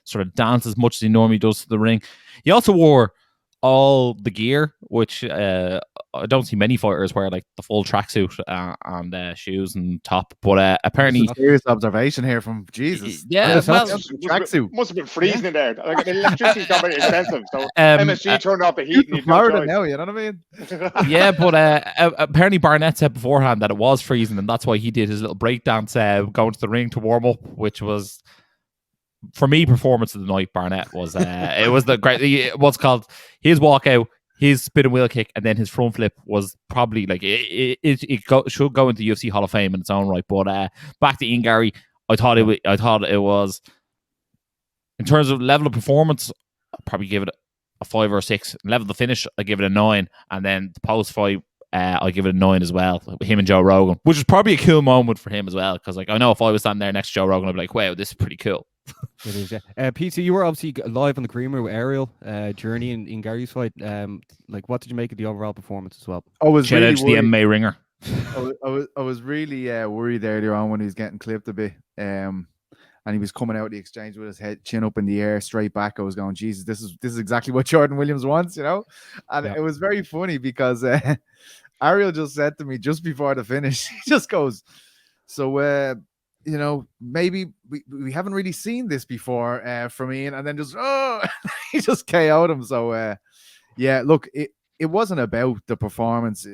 Speaker 3: sort of dance as much as he normally does to the ring. He also wore all the gear, which I don't see many fighters wear, like the full tracksuit and shoes and top. But apparently,
Speaker 5: serious observation here from Jesus.
Speaker 3: Yeah,
Speaker 5: tracksuit
Speaker 4: must have been freezing in there. Like, the electricity's got very expensive, so MSG turned off the heat. And
Speaker 5: Florida now, you know what I mean?
Speaker 3: Yeah, but apparently Barnett said beforehand that it was freezing, and that's why he did his little breakdance going to the ring to warm up, which was, for me, performance of the night. Barnett was it was the great, what's called his walkout, his spin and wheel kick, and then his front flip was probably like should go into the UFC Hall of Fame in its own right. But back to Ian Garry, I thought it was, in terms of level of performance, I'd probably give it a 5 or a 6. Level of the finish, I give it a 9, and then the post fight, I give it a 9 as well. Him and Joe Rogan, which is probably a cool moment for him as well, because like I know if I was standing there next to Joe Rogan, I'd be like, wow, this is pretty cool.
Speaker 2: It is, yeah. Pete, you were obviously live on the Green Room with Ariel, Journey in Gary's fight. Like, what did you make of the overall performance as well?
Speaker 5: I was
Speaker 3: Shout
Speaker 5: really
Speaker 3: out to the MMA ringer.
Speaker 5: I was really worried earlier on when he was getting clipped a bit. And he was coming out of the exchange with his head chin up in the air, straight back. I was going, Jesus, this is exactly what Jordan Williams wants, And It was very funny because Ariel just said to me just before the finish, he just goes, so maybe we haven't really seen this before from Ian, and then just he just KO'd him. So Yeah, look, it wasn't about the performance.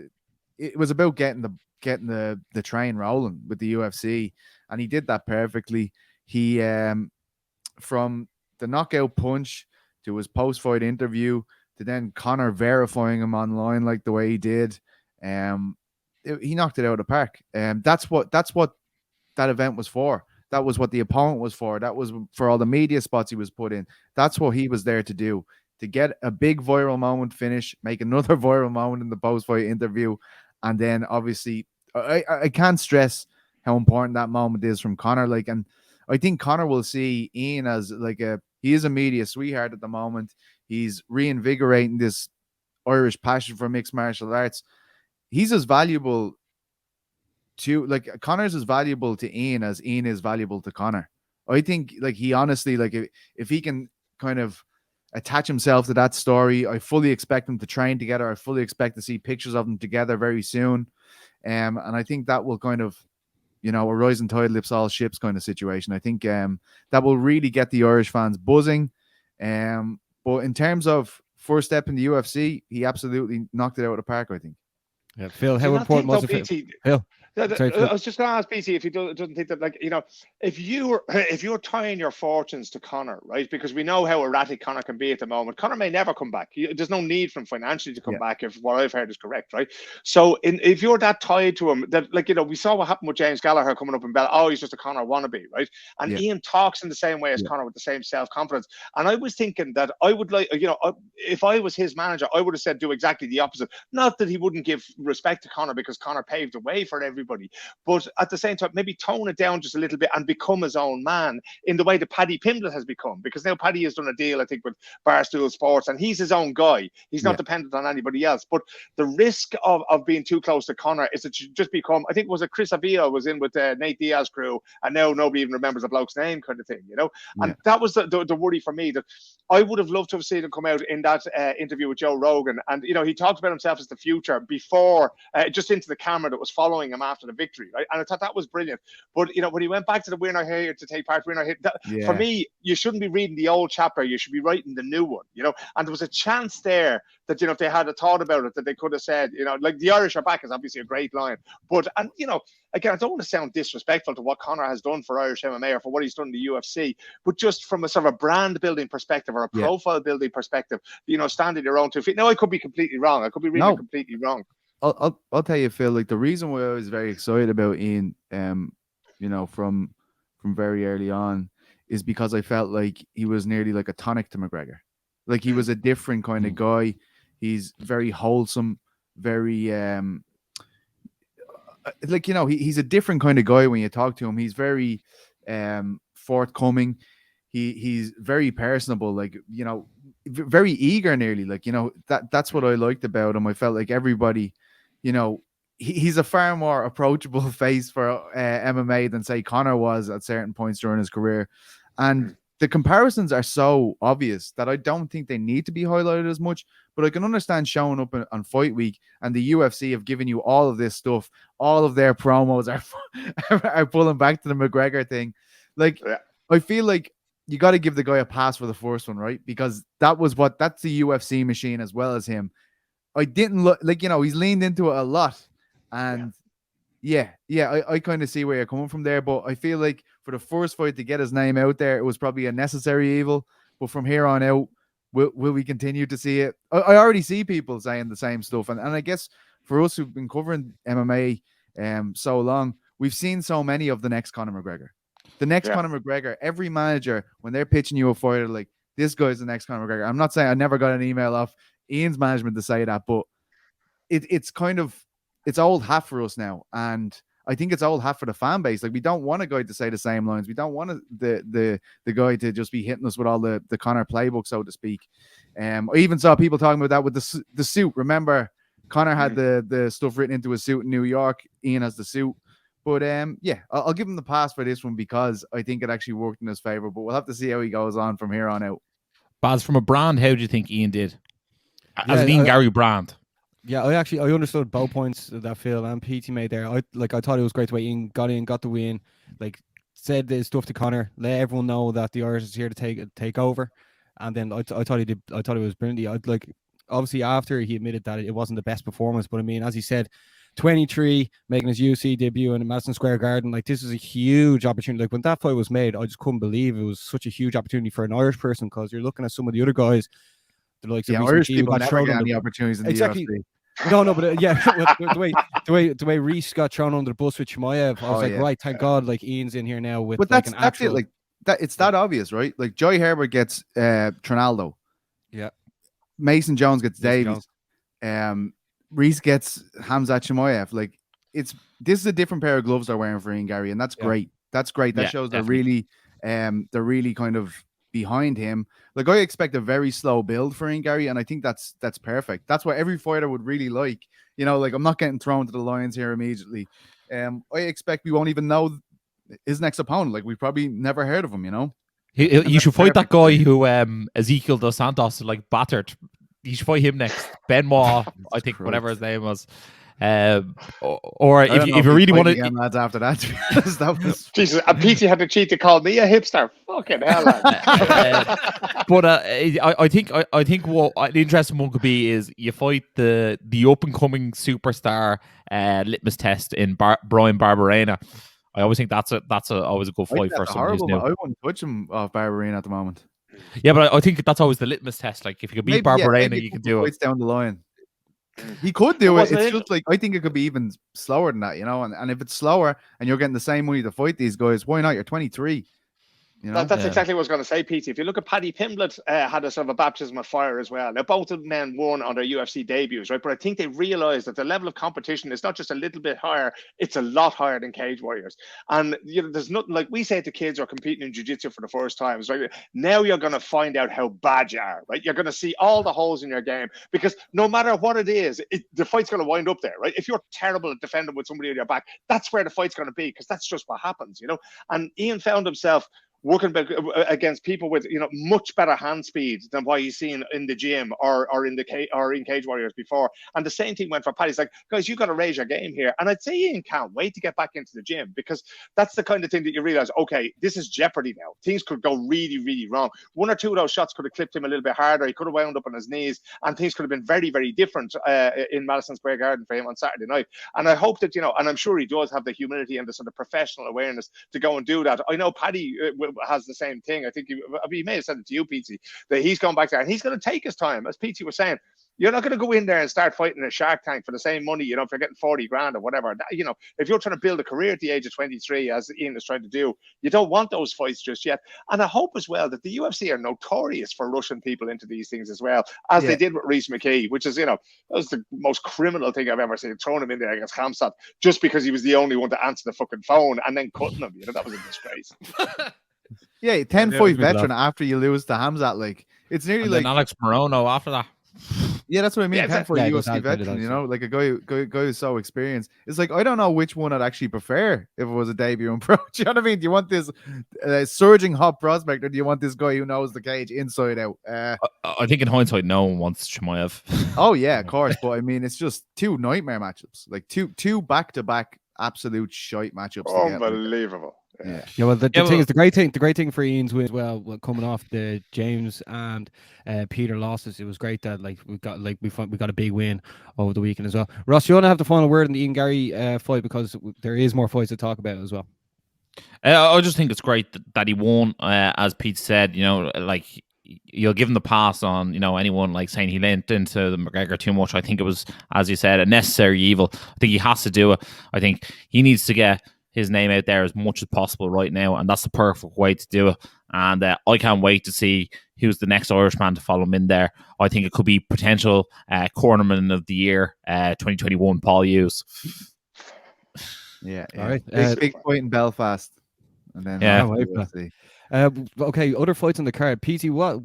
Speaker 5: It was about getting the train rolling with the UFC, and he did that perfectly. He from the knockout punch to his post-fight interview to then Conor verifying him online like the way he did. He knocked it out of the park. That's what that event was for. That was what the opponent was for. That was for all the media spots he was put in. That's what he was there to do. To get a big viral moment finish, make another viral moment in the post-fight interview, and then obviously I can't stress how important that moment is from Conor. Like, and I think Conor will see Ian as like he is a media sweetheart at the moment. He's reinvigorating this Irish passion for mixed martial arts. He's as valuable to like Connor's as valuable to Ian as Ian is valuable to Conor. I think like he honestly like if he can kind of attach himself to that story, I fully expect them to train together. I fully expect to see pictures of them together very soon. And I think that will kind of, a rising tide lifts all ships kind of situation. I think that will really get the Irish fans buzzing. But in terms of first step in the UFC, he absolutely knocked it out of the park, I think.
Speaker 2: Yeah, Phil, how important was it? Phil?
Speaker 4: I was just going to ask BT if he doesn't think that, like, if you're tying your fortunes to Conor, right? Because we know how erratic Conor can be at the moment. Conor may never come back. There's no need for him financially to come back if what I've heard is correct, right? So if you're that tied to him, that like we saw what happened with James Gallagher coming up in Bellator. Oh, he's just a Conor wannabe, right? And Ian talks in the same way as Conor with the same self-confidence. And I was thinking that I would like, if I was his manager, I would have said do exactly the opposite. Not that he wouldn't give respect to Conor because Conor paved the way for everybody. But at the same time, maybe tone it down just a little bit and become his own man in the way that Paddy Pimblett has become. Because now Paddy has done a deal, I think, with Barstool Sports, and he's his own guy. He's not dependent on anybody else. But the risk of being too close to Conor is that you just become, I think, was it Chris Avila was in with Nate Diaz crew, and now nobody even remembers the bloke's name kind of thing, And that was the worry for me, that I would have loved to have seen him come out in that interview with Joe Rogan. And, he talked about himself as the future before, just into the camera that was following him after the victory, right? And I thought that was brilliant. But, when he went back to the winner here to take part, winner here, for me, you shouldn't be reading the old chapter. You should be writing the new one, And there was a chance there that, if they had a thought about it, that they could have said, like the Irish are back is obviously a great line. But, and, again, I don't want to sound disrespectful to what Conor has done for Irish MMA or for what he's done in the UFC, but just from a sort of a brand building perspective or a profile building perspective, standing your own 2 feet. Now, I could be completely wrong. I could be reading completely wrong.
Speaker 5: I'll tell you, Phil, like the reason why I was very excited about Ian, from very early on is because I felt like he was nearly like a tonic to McGregor. Like he was a different kind of guy. He's very wholesome, very, he's a different kind of guy when you talk to him. He's very forthcoming. He's very personable, like, very eager nearly. Like, that's what I liked about him. I felt like everybody, he's a far more approachable face for MMA than say Conor was at certain points during his career. And the comparisons are so obvious that I don't think they need to be highlighted as much, but I can understand showing up on Fight Week and the UFC have given you all of this stuff. All of their promos are pulling back to the McGregor thing. Like, I feel like you got to give the guy a pass for the first one, right? Because that's the UFC machine as well as him. I didn't look like, he's leaned into it a lot. And I kind of see where you're coming from there. But I feel like for the first fight to get his name out there, it was probably a necessary evil. But from here on out, will we continue to see it? I already see people saying the same stuff. And I guess for us who've been covering MMA so long, we've seen so many of the next Conor McGregor. The next Conor McGregor, every manager, when they're pitching you a fighter, like, this guy's the next Conor McGregor. I'm not saying I never got an email off Ian's management to say that, but it's kind of, it's old hat for us now. And I think it's old hat for the fan base. Like, we don't want a guy to say the same lines. We don't want the guy to just be hitting us with all the Conor playbook, so to speak. I even saw people talking about that with the suit. Remember, Conor had the stuff written into his suit in New York. Ian has the suit. But I'll give him the pass for this one because I think it actually worked in his favor. But we'll have to see how he goes on from here on out.
Speaker 3: Baz, from a brand, how do you think Ian did? As an Ian Gary brand.
Speaker 2: Yeah, I understood both points that Phil and PT made there. I thought it was great the way Ian got the win, like said the stuff to Conor, let everyone know that the Irish is here to take over, and then I thought he did. I thought it was brilliant. obviously after he admitted that it wasn't the best performance, but I mean, as he said, 23, making his UFC debut in Madison Square Garden, like this is a huge opportunity. Like when that fight was made, I just couldn't believe it was such a huge opportunity for an Irish person, because you're looking at some of the other guys, the likes of
Speaker 5: Irish
Speaker 2: McKee,
Speaker 5: people
Speaker 2: got
Speaker 5: never
Speaker 2: thrown
Speaker 5: get
Speaker 2: on
Speaker 5: any
Speaker 2: the
Speaker 5: opportunities in the
Speaker 2: exactly.
Speaker 5: UFC.
Speaker 2: No, but the way Reese got thrown under the bus with Chimaev, I was like, right, thank God, like Ian's in here now with
Speaker 5: but
Speaker 2: like
Speaker 5: that's
Speaker 2: an actual.
Speaker 5: it, like that. It's that obvious, right? Like Joy Herbert gets Trinaldo.
Speaker 2: Yeah.
Speaker 5: Mason Jones gets
Speaker 2: Mason
Speaker 5: Davies. Reese gets Hamzat Chimaev. Like this is a different pair of gloves they're wearing for Ian Gary, and that's great. That's great. That shows they're really kind of behind him. Like I expect a very slow build for Ian Gary, and I think that's perfect. That's what every fighter would really like. You know, like I'm not getting thrown to the lions here immediately. I expect we won't even know his next opponent. Like we've probably never heard of him. You know,
Speaker 3: you should fight that guy who Ezekiel Dos Santos like battered. You should fight him next. Benoit, I think, whatever his name was. Or if you really want to,
Speaker 5: lads, after that, that was
Speaker 4: Jesus. And Petey had the cheat to call me a hipster. Fucking hell,
Speaker 3: but I think what the interesting one could be is you fight the up and coming superstar litmus test in Brian Barberena. I always think that's always a good fight for someone who's new.
Speaker 5: I wouldn't touch him off Barberena at the moment.
Speaker 3: Yeah, but I think that's always the litmus test. Like if you could beat Barberena, you can do it.
Speaker 5: Down the line. He could do it. It's just like I think it could be even slower than that, you know. And if it's slower and you're getting the same money to fight these guys, why not? You're 23. You know?
Speaker 4: That's exactly what I was going to say, Petey. If you look at Paddy Pimblett, had a sort of a baptism of fire as well. Now, both of the men won on their UFC debuts, right? But I think they realized that the level of competition is not just a little bit higher; it's a lot higher than Cage Warriors. And you know, there's nothing like we say to kids who are competing in jiu-jitsu for the first time. Right? Now you're going to find out how bad you are, right? You're going to see all the holes in your game because no matter what it is, the fight's going to wind up there, right? If you're terrible at defending with somebody on your back, that's where the fight's going to be because that's just what happens, you know. And Ian found himself working against people with, you know, much better hand speed than what he's seen in the gym or in Cage Warriors before. And the same thing went for Paddy. He's like, guys, you got to raise your game here. And I'd say Ian can't wait to get back into the gym because that's the kind of thing that you realize, okay, this is jeopardy now. Things could go really, really wrong. One or two of those shots could have clipped him a little bit harder. He could have wound up on his knees and things could have been very, very different in Madison Square Garden for him on Saturday night. And I hope that, you know, and I'm sure he does have the humility and the sort of professional awareness to go and do that. I know Paddy has the same thing. I think he may have said it to you, Petey, that he's gone back there and he's going to take his time. As Petey was saying, you're not going to go in there and start fighting a Shark Tank for the same money, you know, if you're getting 40 grand or whatever. You know, if you're trying to build a career at the age of 23, as Ian is trying to do, you don't want those fights just yet. And I hope as well that the UFC are notorious for rushing people into these things as well, as they did with Reese McKee, which is, you know, that was the most criminal thing I've ever seen, throwing him in there against Hamzat just because he was the only one to answer the fucking phone and then cutting him. You know, that was a disgrace.
Speaker 5: Yeah, 10-5 veteran after you lose to Hamzat, like it's nearly like
Speaker 3: Alex Morono after that.
Speaker 5: Yeah, that's what I mean. 10-5 UFC
Speaker 2: veteran,
Speaker 5: veteran, you know, like a guy who's so experienced. It's like I don't know which one I'd actually prefer if it was a debut and pro. Do you know what I mean? Do you want this surging hot prospect, or do you want this guy who knows the cage inside out?
Speaker 3: I think in hindsight, no one wants Chimaev.
Speaker 5: Oh yeah, of course, but I mean, it's just two nightmare matchups, like two back-to-back absolute shite matchups.
Speaker 4: Unbelievable.
Speaker 5: Yeah.
Speaker 2: Well, the thing is, the great thing for Ian's win as well, coming off the James and Peter losses, it was great that like we got a big win over the weekend as well. Ross, you want to have the final word in the Ian Gary fight because there is more fights to talk about as well.
Speaker 3: I just think it's great that he won, as Pete said. You know, like you'll give him the pass on, you know, anyone like saying he leant into the McGregor too much. I think it was, as you said, a necessary evil. I think he has to do it. I think he needs to get his name out there as much as possible right now, and that's the perfect way to do it. And I can't wait to see who's the next Irishman to follow him in there. I think it could be potential cornerman of the year 2021, Paul Hughes.
Speaker 5: Yeah.
Speaker 2: All right.
Speaker 5: Big fight in Belfast. And then
Speaker 2: okay, other fights on the card. PT, what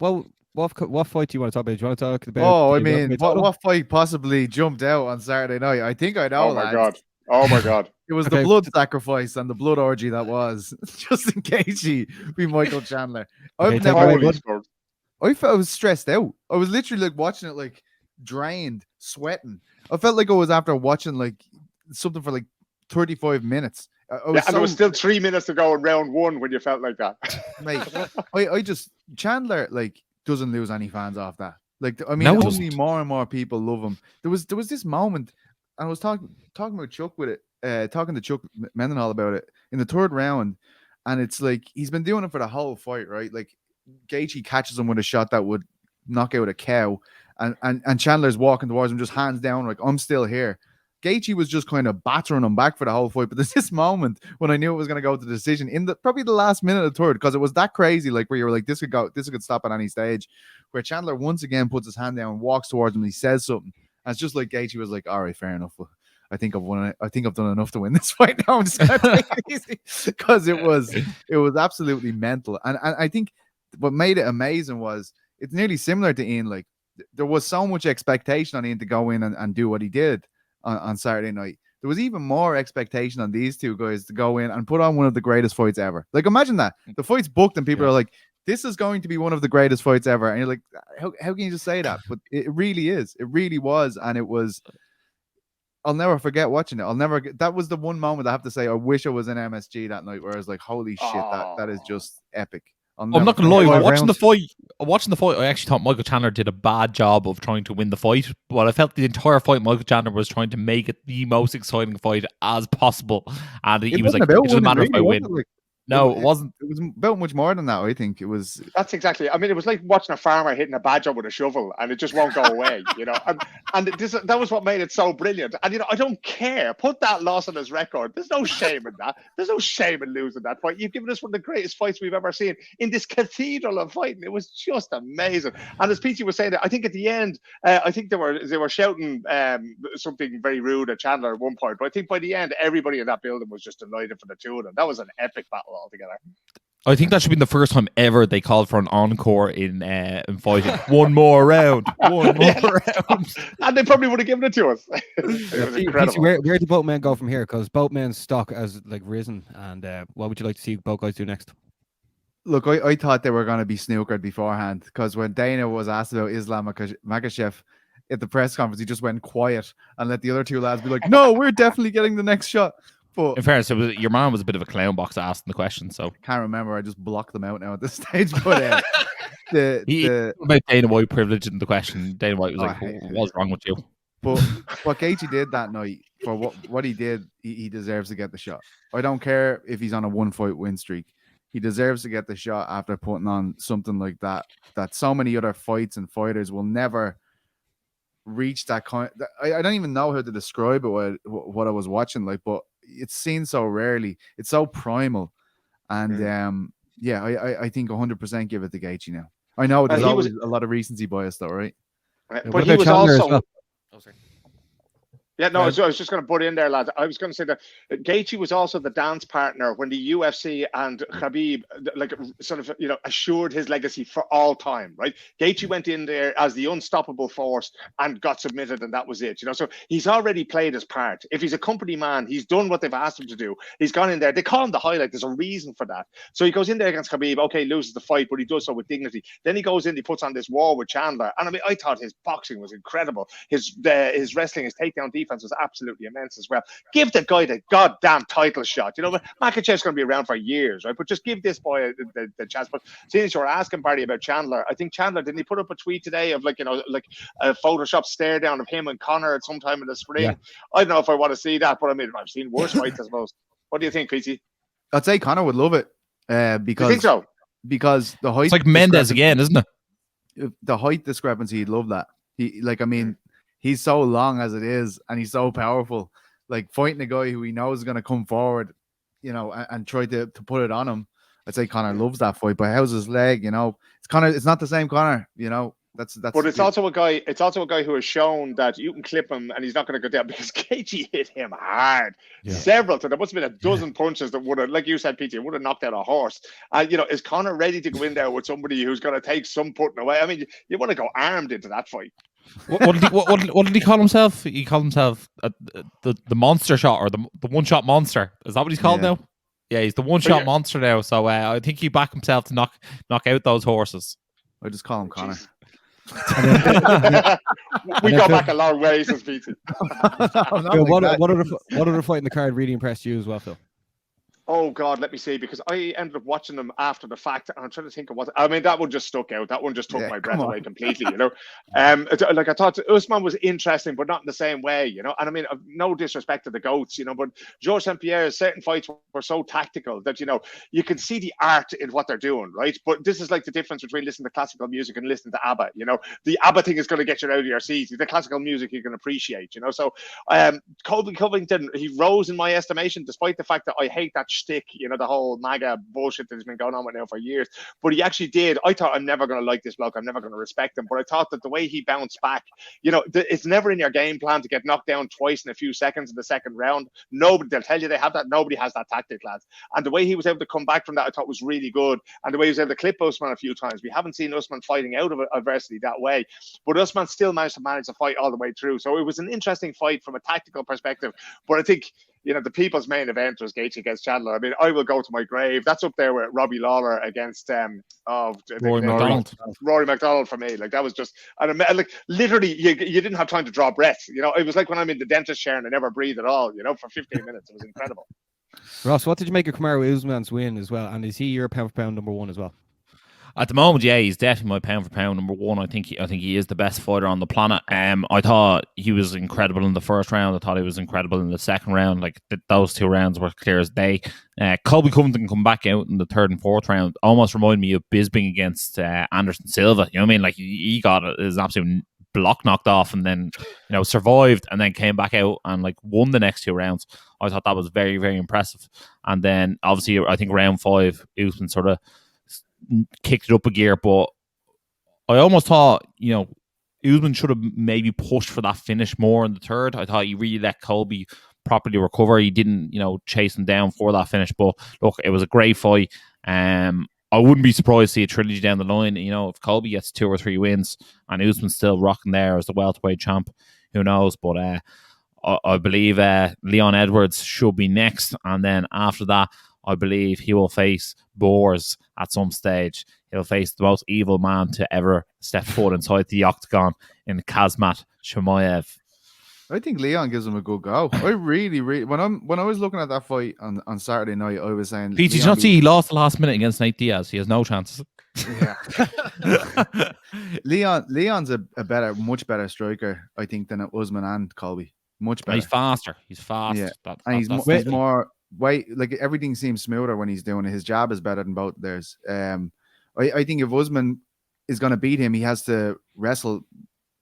Speaker 2: fight do you want to talk about? Do you want to talk about?
Speaker 5: Oh, I mean, what fight possibly jumped out on Saturday night? I think I know.
Speaker 4: Oh my god!
Speaker 5: It was the blood sacrifice and the blood orgy that was just in case he be Michael Chandler. I was stressed out. I was literally like watching it, like drained, sweating. I felt like I was after watching like something for like 35 minutes.
Speaker 4: And there was still 3 minutes to go in round one when you felt like that.
Speaker 5: Mate, I just Chandler like doesn't lose any fans off that. Like, I mean,
Speaker 3: No, it
Speaker 5: only
Speaker 3: doesn't.
Speaker 5: more and more people love him. There was this moment. I was talking about Chuck with it, talking to Chuck Mendenhall about it in the third round, and it's like he's been doing it for the whole fight, right? Like Gaethje catches him with a shot that would knock out a cow, and Chandler's walking towards him, just hands down, like, I'm still here. Gaethje was just kind of battering him back for the whole fight, but there's this moment when I knew it was going to go to the decision in probably the last minute of the third, because it was that crazy, like where you were like, this could stop at any stage, where Chandler once again puts his hand down and walks towards him and he says something. And it's just like Gaethje was like, all right, fair enough. I think I've won it. I think I've done enough to win this fight now. I'm just going to take it easy, because it was absolutely mental. And I think what made it amazing was it's nearly similar to Ian. Like, there was so much expectation on Ian to go in and do what he did on Saturday night. There was even more expectation on these two guys to go in and put on one of the greatest fights ever. Like, imagine that. The fight's booked and people are like, this is going to be one of the greatest fights ever. And you're like, how can you just say that? But it really is. It really was. And it was, I'll never forget watching it. That was the one moment I have to say, I wish I was in MSG that night, where I was like, holy shit, that is just epic.
Speaker 3: I'm not gonna lie. Watching the fight, I actually thought Michael Chandler did a bad job of trying to win the fight. But I felt the entire fight, Michael Chandler was trying to make it the most exciting fight as possible, and he was like, "It doesn't matter if I win." No, it wasn't.
Speaker 5: It was about much more than that. I think it was.
Speaker 4: That's exactly. I mean, it was like watching a farmer hitting a badger with a shovel, and it just won't go away. That was what made it so brilliant. And I don't care. Put that loss on his record. There's no shame in that. There's no shame in losing that fight. You've given us one of the greatest fights we've ever seen in this cathedral of fighting. It was just amazing. And as Petesy was saying, I think at the end, I think they were shouting something very rude at Chandler at one point. But I think by the end, everybody in that building was just delighted for the two of them. That was an epic battle altogether.
Speaker 3: I think that should be the first time ever they called for an encore in fighting. One more round. One more round.
Speaker 4: And they probably would have given it to us. It was incredible.
Speaker 2: Where do both men go from here? Because both men's stock has like risen. And what would you like to see both guys do next?
Speaker 5: Look, I thought they were going to be snookered beforehand, because when Dana was asked about Islam Makhachev at the press conference, he just went quiet and let the other two lads be like, no, we're definitely getting the next shot. But
Speaker 3: in fairness, your man was a bit of a clown box asking the question, so
Speaker 5: can't remember. I just blocked them out now at this stage. But
Speaker 3: about Dana White privilege in the question, Dana White was like, "What's wrong with you?"
Speaker 5: But what Gaethje did that night, for what he did, he deserves to get the shot. I don't care if he's on a 1-fight win streak. He deserves to get the shot after putting on something like that. That so many other fights and fighters will never reach that kind. I don't even know how to describe it. What I was watching, like, but it's seen so rarely. It's so primal, and I think 100% give it to Gaethje now. I know there's always a lot of recency bias, though, right?
Speaker 4: But he was also. Oh, sorry. Yeah, no, I was just going to put in there, lads. I was going to say that Gaethje was also the dance partner when the UFC and Khabib, like, sort of, assured his legacy for all time, right? Gaethje went in there as the unstoppable force and got submitted, and that was it, So he's already played his part. If he's a company man, he's done what they've asked him to do. He's gone in there. They call him the highlight. There's a reason for that. So he goes in there against Khabib. Okay, loses the fight, but he does so with dignity. Then he goes in, he puts on this war with Chandler. And I mean, I thought his boxing was incredible. His wrestling, his takedown defense was absolutely immense as well. Give the guy the goddamn title shot. Makhachev's going to be around for years, right? But just give this boy the chance. But since you're asking, Barry, about Chandler, I think Chandler, didn't he put up a tweet today of like a Photoshop stare down of him and Connor at some time in the spring? Yeah. I don't know if I want to see that, but I mean, I've seen worse fights, I suppose. What do you think, Petesy?
Speaker 5: I'd say Connor would love it because
Speaker 4: you think so?
Speaker 5: Because the height.
Speaker 3: It's like Mendes again, isn't it?
Speaker 5: The height discrepancy, he'd love that. He's so long as it is, and he's so powerful. Like, fighting a guy who he knows is going to come forward, and try to put it on him. I'd say Connor loves that fight, but how's his leg? It's not the same Connor. That's. But
Speaker 4: it's also a guy. It's also a guy who has shown that you can clip him and he's not going to go down, because Gaethje hit him hard, several. So there must have been a dozen punches that would have, like you said, Petey, would have knocked out a horse. Is Connor ready to go in there with somebody who's going to take some putting away? I mean, you want to go armed into that fight.
Speaker 3: What did he call himself? He called himself the monster shot, or the one shot monster. Is that what he's called now? Yeah, he's the one shot monster now. So I think he backed himself to knock out those horses.
Speaker 5: I just call him Connor.
Speaker 4: We go back a long way since Petey.
Speaker 2: What other fight in the card really impressed you as well, Phil?
Speaker 4: Oh God, let me see, because I ended up watching them after the fact, and I'm trying to think of what. I mean, that one just stuck out. That one just took my breath away completely. Like I thought Usman was interesting, but not in the same way. And I mean, no disrespect to the goats, but Georges St. Pierre's certain fights were so tactical that you can see the art in what they're doing, right? But this is like the difference between listening to classical music and listening to ABBA. The ABBA thing is going to get you out of your seat. The classical music you can appreciate. So Colby Covington, he rose in my estimation, despite the fact that I hate that shtick, the whole MAGA bullshit that's been going on with now for years. But he actually did. I thought, I'm never going to like this bloke. I'm never going to respect him. But I thought that the way he bounced back, it's never in your game plan to get knocked down twice in a few seconds in the second round. Nobody, they'll tell you they have that. Nobody has that tactic, lads. And the way he was able to come back from that, I thought was really good. And the way he was able to clip Usman a few times. We haven't seen Usman fighting out of adversity that way. But Usman still managed to manage the fight all the way through. So it was an interesting fight from a tactical perspective. But I think, the people's main event was Gaethje against Chandler. I mean, I will go to my grave. That's up there with Robbie Lawler against
Speaker 3: Rory McDonald.
Speaker 4: Rory McDonald for me. Like, that was just, and like, literally, you didn't have time to draw breath. It was like when I'm in the dentist chair and I never breathe at all. For 15 minutes, it was incredible.
Speaker 2: Ross, what did you make of Kamaru Usman's win as well? And is he your pound for pound number one as well?
Speaker 3: At the moment, yeah, he's definitely my pound for pound number one. I think he is the best fighter on the planet. I thought he was incredible in the first round. I thought he was incredible in the second round. Like, those two rounds were clear as day. Colby Covington come back out in the third and fourth round almost remind me of Bisping against Anderson Silva. You know what I mean? Like, he got his absolute block knocked off and then survived and then came back out and like won the next two rounds. I thought that was very, very impressive. And then obviously I think round 5 Usman sort of kicked it up a gear, but I almost thought Usman should have maybe pushed for that finish more in the third. I thought he really let Colby properly recover. He didn't chase him down for that finish, but look, it was a great fight. I wouldn't be surprised to see a trilogy down the line. If Colby gets 2 or 3 wins and Usman's still rocking there as the welterweight champ, who knows? But I believe Leon Edwards should be next, and then after that I believe he will face Boers at some stage. He'll face the most evil man to ever step foot inside the octagon in Kazmat Chimaev.
Speaker 5: I think Leon gives him a good go. I really, when I was looking at that fight on Saturday night, I was saying,
Speaker 3: Pete, did you not see he lost the last minute against Nate Diaz? He has no chances.
Speaker 5: Yeah. Leon's a much better striker, I think, than Usman and Colby. Much better.
Speaker 3: He's faster. He's fast.
Speaker 5: Yeah. And he's more like everything seems smoother when he's doing it. His jab is better than both of theirs. I think if Usman is going to beat him, he has to wrestle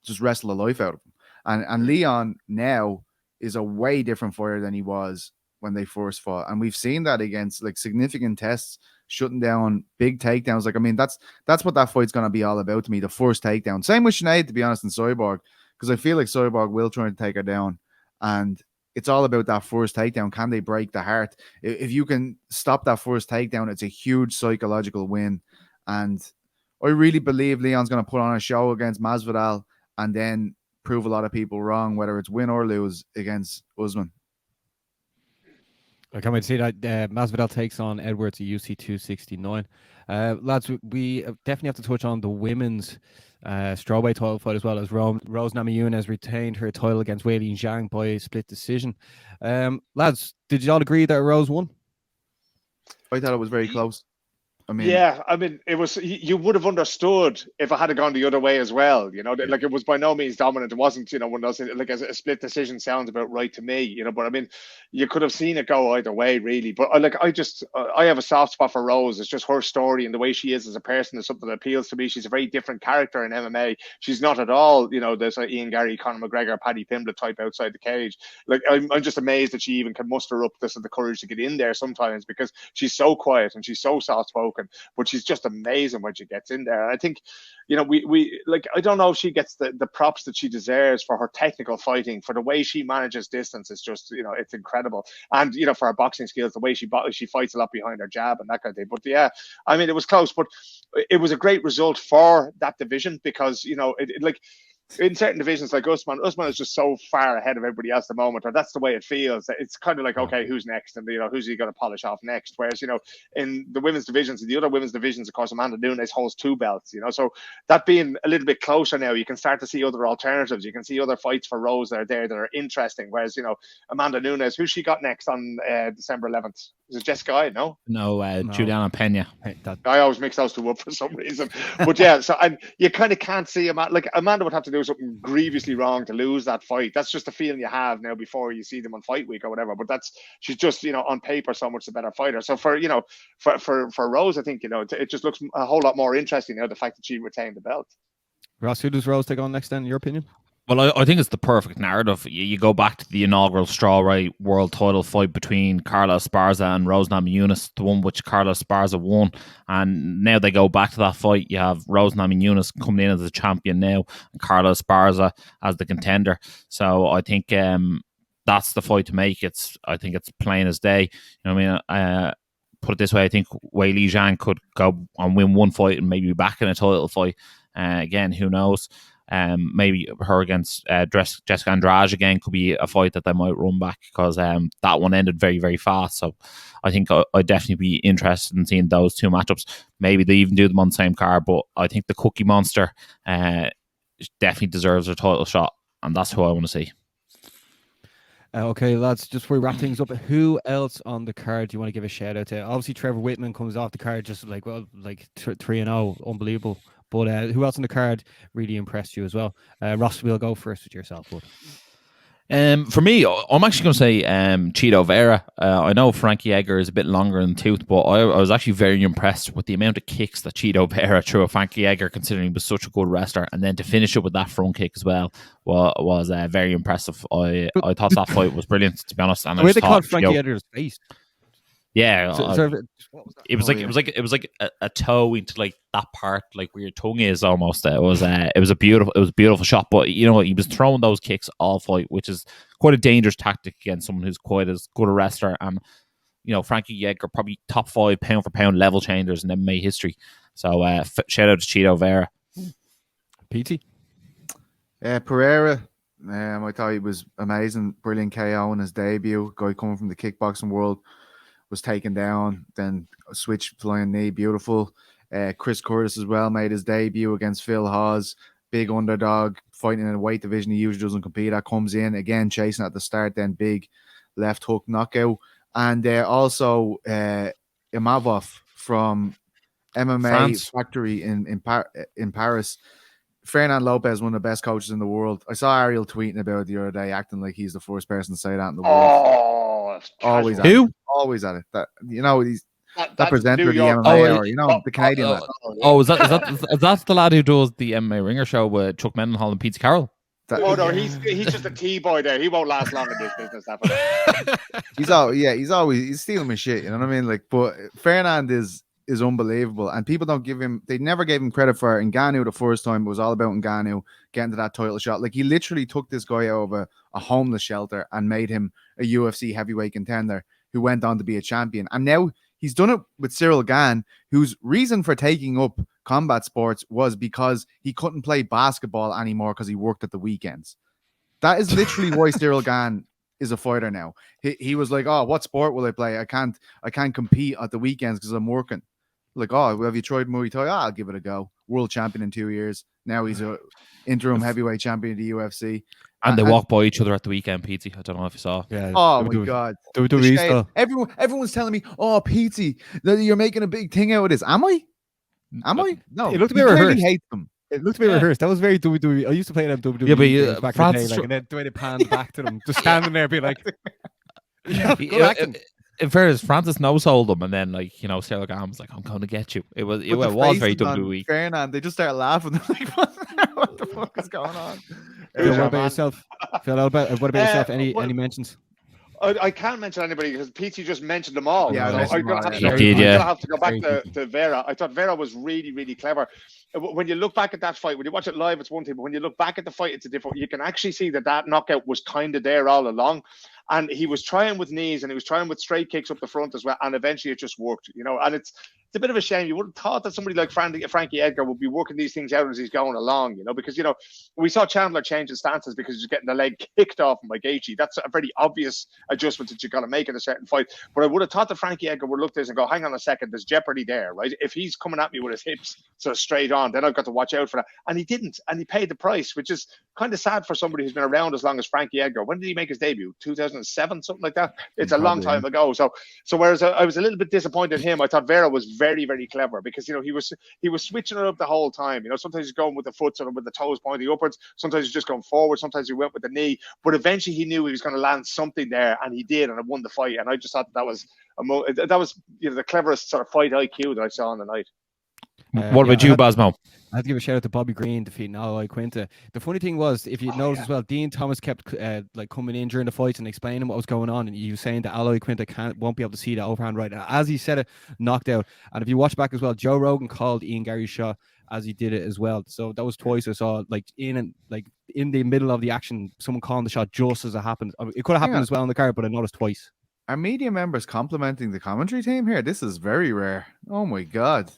Speaker 5: the life out of him. And Leon now is a way different fighter than he was when they first fought. And we've seen that against like significant tests, shutting down big takedowns. Like, I mean, that's what that fight's going to be all about to me, the first takedown. Same with Sinead, to be honest, in Cyborg, because I feel like Cyborg will try and take her down. And it's all about that first takedown. Can they break the heart? If you can stop that first takedown, it's a huge psychological win. And I really believe Leon's going to put on a show against Masvidal and then prove a lot of people wrong, whether it's win or lose against Usman.
Speaker 2: I can't wait to see that. Masvidal takes on Edwards at UFC 269. Lads, we definitely have to touch on the women's strawweight title fight as well, as Rose Namajunas retained her title against Weili Zhang by a split decision. Lads, did you all agree that Rose won?
Speaker 5: I thought it was very close.
Speaker 4: It was. You would have understood if it had gone the other way as well. Like, it was by no means dominant. It wasn't. One of those, like, a split decision sounds about right to me. But I mean, you could have seen it go either way, really. But I have a soft spot for Rose. It's just her story and the way she is as a person is something that appeals to me. She's a very different character in MMA. She's not at all, there's Ian Gary, Conor McGregor, Paddy Pimblett type outside the cage. Like, I'm just amazed that she even can muster up the courage to get in there sometimes, because she's so quiet and she's so soft spoken. But she's just amazing when she gets in there. And I think, we like, I don't know if she gets the props that she deserves for her technical fighting, for the way she manages distance. It's just, it's incredible. And, for her boxing skills, the way she fights a lot behind her jab and that kind of thing. But yeah, I mean, it was close, but it was a great result for that division, because, in certain divisions like Usman is just so far ahead of everybody else at the moment, or that's the way it feels. It's kind of like, okay, who's next? And, who's he going to polish off next? Whereas, in the women's divisions, in the other women's divisions, of course, Amanda Nunes holds 2 belts, so that being a little bit closer now, you can start to see other alternatives. You can see other fights for Rose that are there that are interesting. Whereas, Amanda Nunes, who she got next on December 11th? Is it Jessica? No.
Speaker 3: No, Juliana Pena.
Speaker 4: I always mix those two up for some reason. But yeah, so and you kind of can't see Amanda. Like Amanda would have to do something grievously wrong to lose that fight. That's just a feeling you have now before you see them on fight week or whatever. But she's just, on paper so much the better fighter. So for Rose, I think, it just looks a whole lot more interesting now, the fact that she retained the belt.
Speaker 2: Ross, who does Rose take on next then, in your opinion?
Speaker 3: Well, I think it's the perfect narrative. You go back to the inaugural strawweight world title fight between Carla Esparza and Rose Namajunas, the one which Carla Esparza won. And now they go back to that fight. You have Rose Namajunas coming in as the champion now, and Carla Esparza as the contender. So I think that's the fight to make. I think it's plain as day. You know what I mean? Put it this way, I think Wei Li Zhang could go and win one fight and maybe be back in a title fight. Again, who knows? Maybe her against Jessica Andrade again could be a fight that they might run back, because that one ended very, very fast. So I think I'd definitely be interested in seeing those two matchups. Maybe they even do them on the same card, but I think the Cookie Monster definitely deserves a title shot, and that's who I want to see.
Speaker 2: Okay, lads, just before we wrap things up, who else on the card do you want to give a shout out to? Obviously, Trevor Whitman comes off the card just like 3-0, unbelievable. But who else on the card really impressed you as well? Ross, we'll go first with yourself, bud.
Speaker 3: For me, I'm actually going to say Chito Vera. I know Frankie Edgar is a bit longer in the tooth, but I was actually very impressed with the amount of kicks that Chito Vera threw at Frankie Edgar, considering he was such a good wrestler, and then to finish it with that front kick as well was very impressive. I thought that fight was brilliant, to be honest. And
Speaker 2: the way they caught Frankie Edgar's face.
Speaker 3: Yeah, it was like a toe into like that part, like where your tongue is almost. It was a beautiful shot. But he was throwing those kicks all fight, which is quite a dangerous tactic against someone who's quite as good a wrestler. And Frankie Edgar, probably top 5 pound for pound level changers in MMA history. So shout out to Chito Vera.
Speaker 2: PT.
Speaker 5: Pereira. I thought he was amazing, brilliant KO in his debut. Guy coming from the kickboxing world. Was taken down, then switch flying knee, beautiful. Chris Curtis as well made his debut against Phil Hawes, big underdog, fighting in a weight division he usually doesn't compete at, comes in again, chasing at the start, then big left hook knockout. And also Imavov from MMA
Speaker 3: France.
Speaker 5: Factory in Paris. Fernand Lopez, one of the best coaches in the world. I saw Ariel tweeting about it the other day, acting like he's the first person to say that in the world. Always at it. Always at it. That he's that presenter of the MMA, the Canadian lad.
Speaker 3: Is that the lad who does the MMA Ringer show with Chuck Mendenhall and Petesy Carroll?
Speaker 4: No, he's just a T-boy there. He won't last long in this business.
Speaker 5: He's stealing my shit. You know what I mean? But Fernand is unbelievable, and people they never gave him credit for it. Ngannou the first time, it was all about Ngannou getting to that title shot. Like, he literally took this guy out of a homeless shelter and made him a UFC heavyweight contender who went on to be a champion. And now he's done it with Cyril Gane, whose reason for taking up combat sports was because he couldn't play basketball anymore because he worked at the weekends. That is literally why Cyril Gane is a fighter now. He was like, oh, what sport will I play? I can't compete at the weekends because I'm working. Like, oh, have you tried Muay Thai? I'll give it a go. World champion in 2 years. Now he's a interim heavyweight champion of the UFC.
Speaker 3: And they walk by each other at the weekend, Petey. I don't know if you saw.
Speaker 2: Yeah.
Speaker 5: Oh my God. Everyone's telling me, oh, Petey, you're making a big thing out of this. Am I? No.
Speaker 2: It looked a bit rehearsed.
Speaker 5: Hate them.
Speaker 2: It looked a bit rehearsed. That was very WWE. I used to play them WWE.
Speaker 3: Yeah, but
Speaker 2: games back in the day, and then the way they panned back to them, just standing there, being like, good acting.
Speaker 3: In fairness, Francis no-sold them, and then Cyril Gane was like, "I'm going to get you." It was very WWE.
Speaker 5: Fernand, they just started laughing. They're like, what the fuck is going on?
Speaker 2: What about yourself? Phil, what about yourself? Any mentions?
Speaker 4: I can't mention anybody because PT just mentioned them all.
Speaker 5: Yeah,
Speaker 4: so I'm going to have to go back to Vera. I thought Vera was really, really clever. When you look back at that fight, when you watch it live, it's one thing. But when you look back at the fight, it's a different. You can actually see that knockout was kind of there all along. And he was trying with knees and he was trying with straight kicks up the front as well. And eventually it just worked, And it's a bit of a shame. You would have thought that somebody like Frankie Edgar would be working these things out as he's going along, because, we saw Chandler change his stances because he's getting the leg kicked off by Gaethje. That's a very obvious adjustment that you got to make in a certain fight. But I would have thought that Frankie Edgar would look at this and go, hang on a second, there's jeopardy there, right? If he's coming at me with his hips sort of straight on, then I've got to watch out for that. And he didn't, and he paid the price, which is kind of sad for somebody who's been around as long as Frankie Edgar. When did he make his debut? 2007, something like that? It's a long time ago. So whereas I was a little bit disappointed in him, I thought Vera was very, very clever because, he was switching it up the whole time. Sometimes he's going with the foot sort of with the toes pointing upwards. Sometimes he's just going forward. Sometimes he went with the knee. But eventually he knew he was going to land something there, and he did, and it won the fight. And I just thought that was the cleverest sort of fight IQ that I saw on the night.
Speaker 3: What about you, Basmo?
Speaker 2: I have to give a shout out to Bobby Green defeating Aloy Quinta. The funny thing was, if you notice as well, Dean Thomas kept coming in during the fights and explaining what was going on, and he was saying that Aloy Quinta won't be able to see that overhand right. And as he said it, knocked out. And if you watch back as well, Joe Rogan called Ian Gary's shot as he did it as well. So that was twice I saw in the middle of the action, someone calling the shot just as it happened. It could have happened as well on the card, but I noticed twice.
Speaker 5: Are media members complimenting the commentary team here? This is very rare. Oh my god.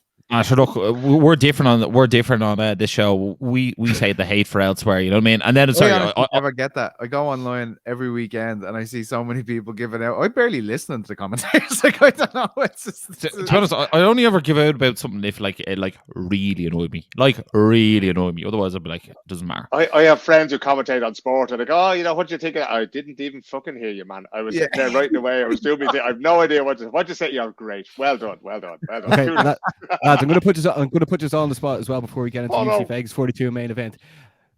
Speaker 3: So look, we're different on this show. We say the hate for elsewhere, you know what I mean? And then
Speaker 5: I never get that. I go online every weekend and I see so many people giving out. I barely listen to the commentators. I don't know. It's just,
Speaker 3: to be honest, I only ever give out about something if it really annoyed me. Otherwise, I'd be like, it doesn't matter.
Speaker 4: I have friends who commentate on sport and they go, what do you think of that? I didn't even fucking hear you, man. I was sitting there writing away. I was doing my thing. I have no idea what you say. You're great. Well done.
Speaker 2: Okay, I'm going to put this on the spot as well before we get into UFC Vegas 42 main event.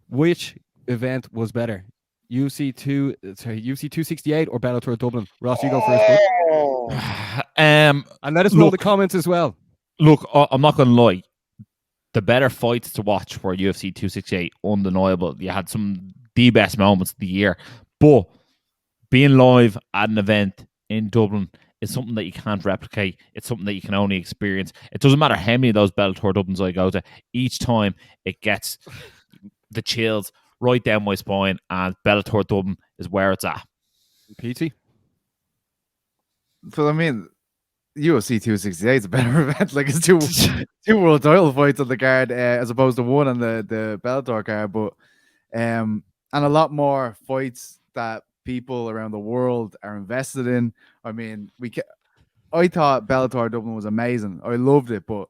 Speaker 2: Which event was better? UFC 268 or Bellator Dublin? Ross, you go first. And let us know in the comments as well.
Speaker 3: Look, I'm not going to lie. The better fights to watch were UFC 268, undeniable. You had the best moments of the year. But being live at an event in Dublin is something that you can't replicate. It's something that you can only experience. It doesn't matter how many of those Bellator Dublins I go to. Each time it gets the chills right down my spine, and Bellator Dublin is where it's at.
Speaker 2: Petesy?
Speaker 5: Well, I mean, UFC 268 is a better event. It's two world title fights on the card as opposed to one on the Bellator card, but and a lot more fights that people around the world are invested in. I mean, I thought Bellator Dublin was amazing. I loved it, but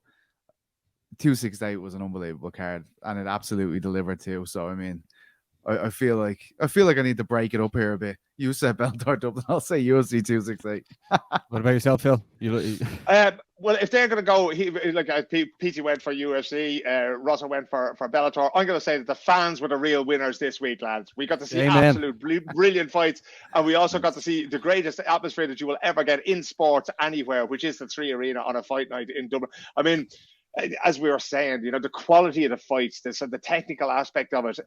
Speaker 5: 268 was an unbelievable card, and it absolutely delivered too. So I mean, I feel like I need to break it up here a bit. You said Bellator Dublin, I'll say UFC 268.
Speaker 2: What about yourself, Phil?
Speaker 4: Well, if they're going to go, PT went for UFC, Russell went for Bellator. I'm going to say that the fans were the real winners this week, lads. We got to see absolute brilliant fights, and we also got to see the greatest atmosphere that you will ever get in sports anywhere, which is the 3 Arena on a fight night in Dublin. I mean, as we were saying, the quality of the fights, the technical aspect of it,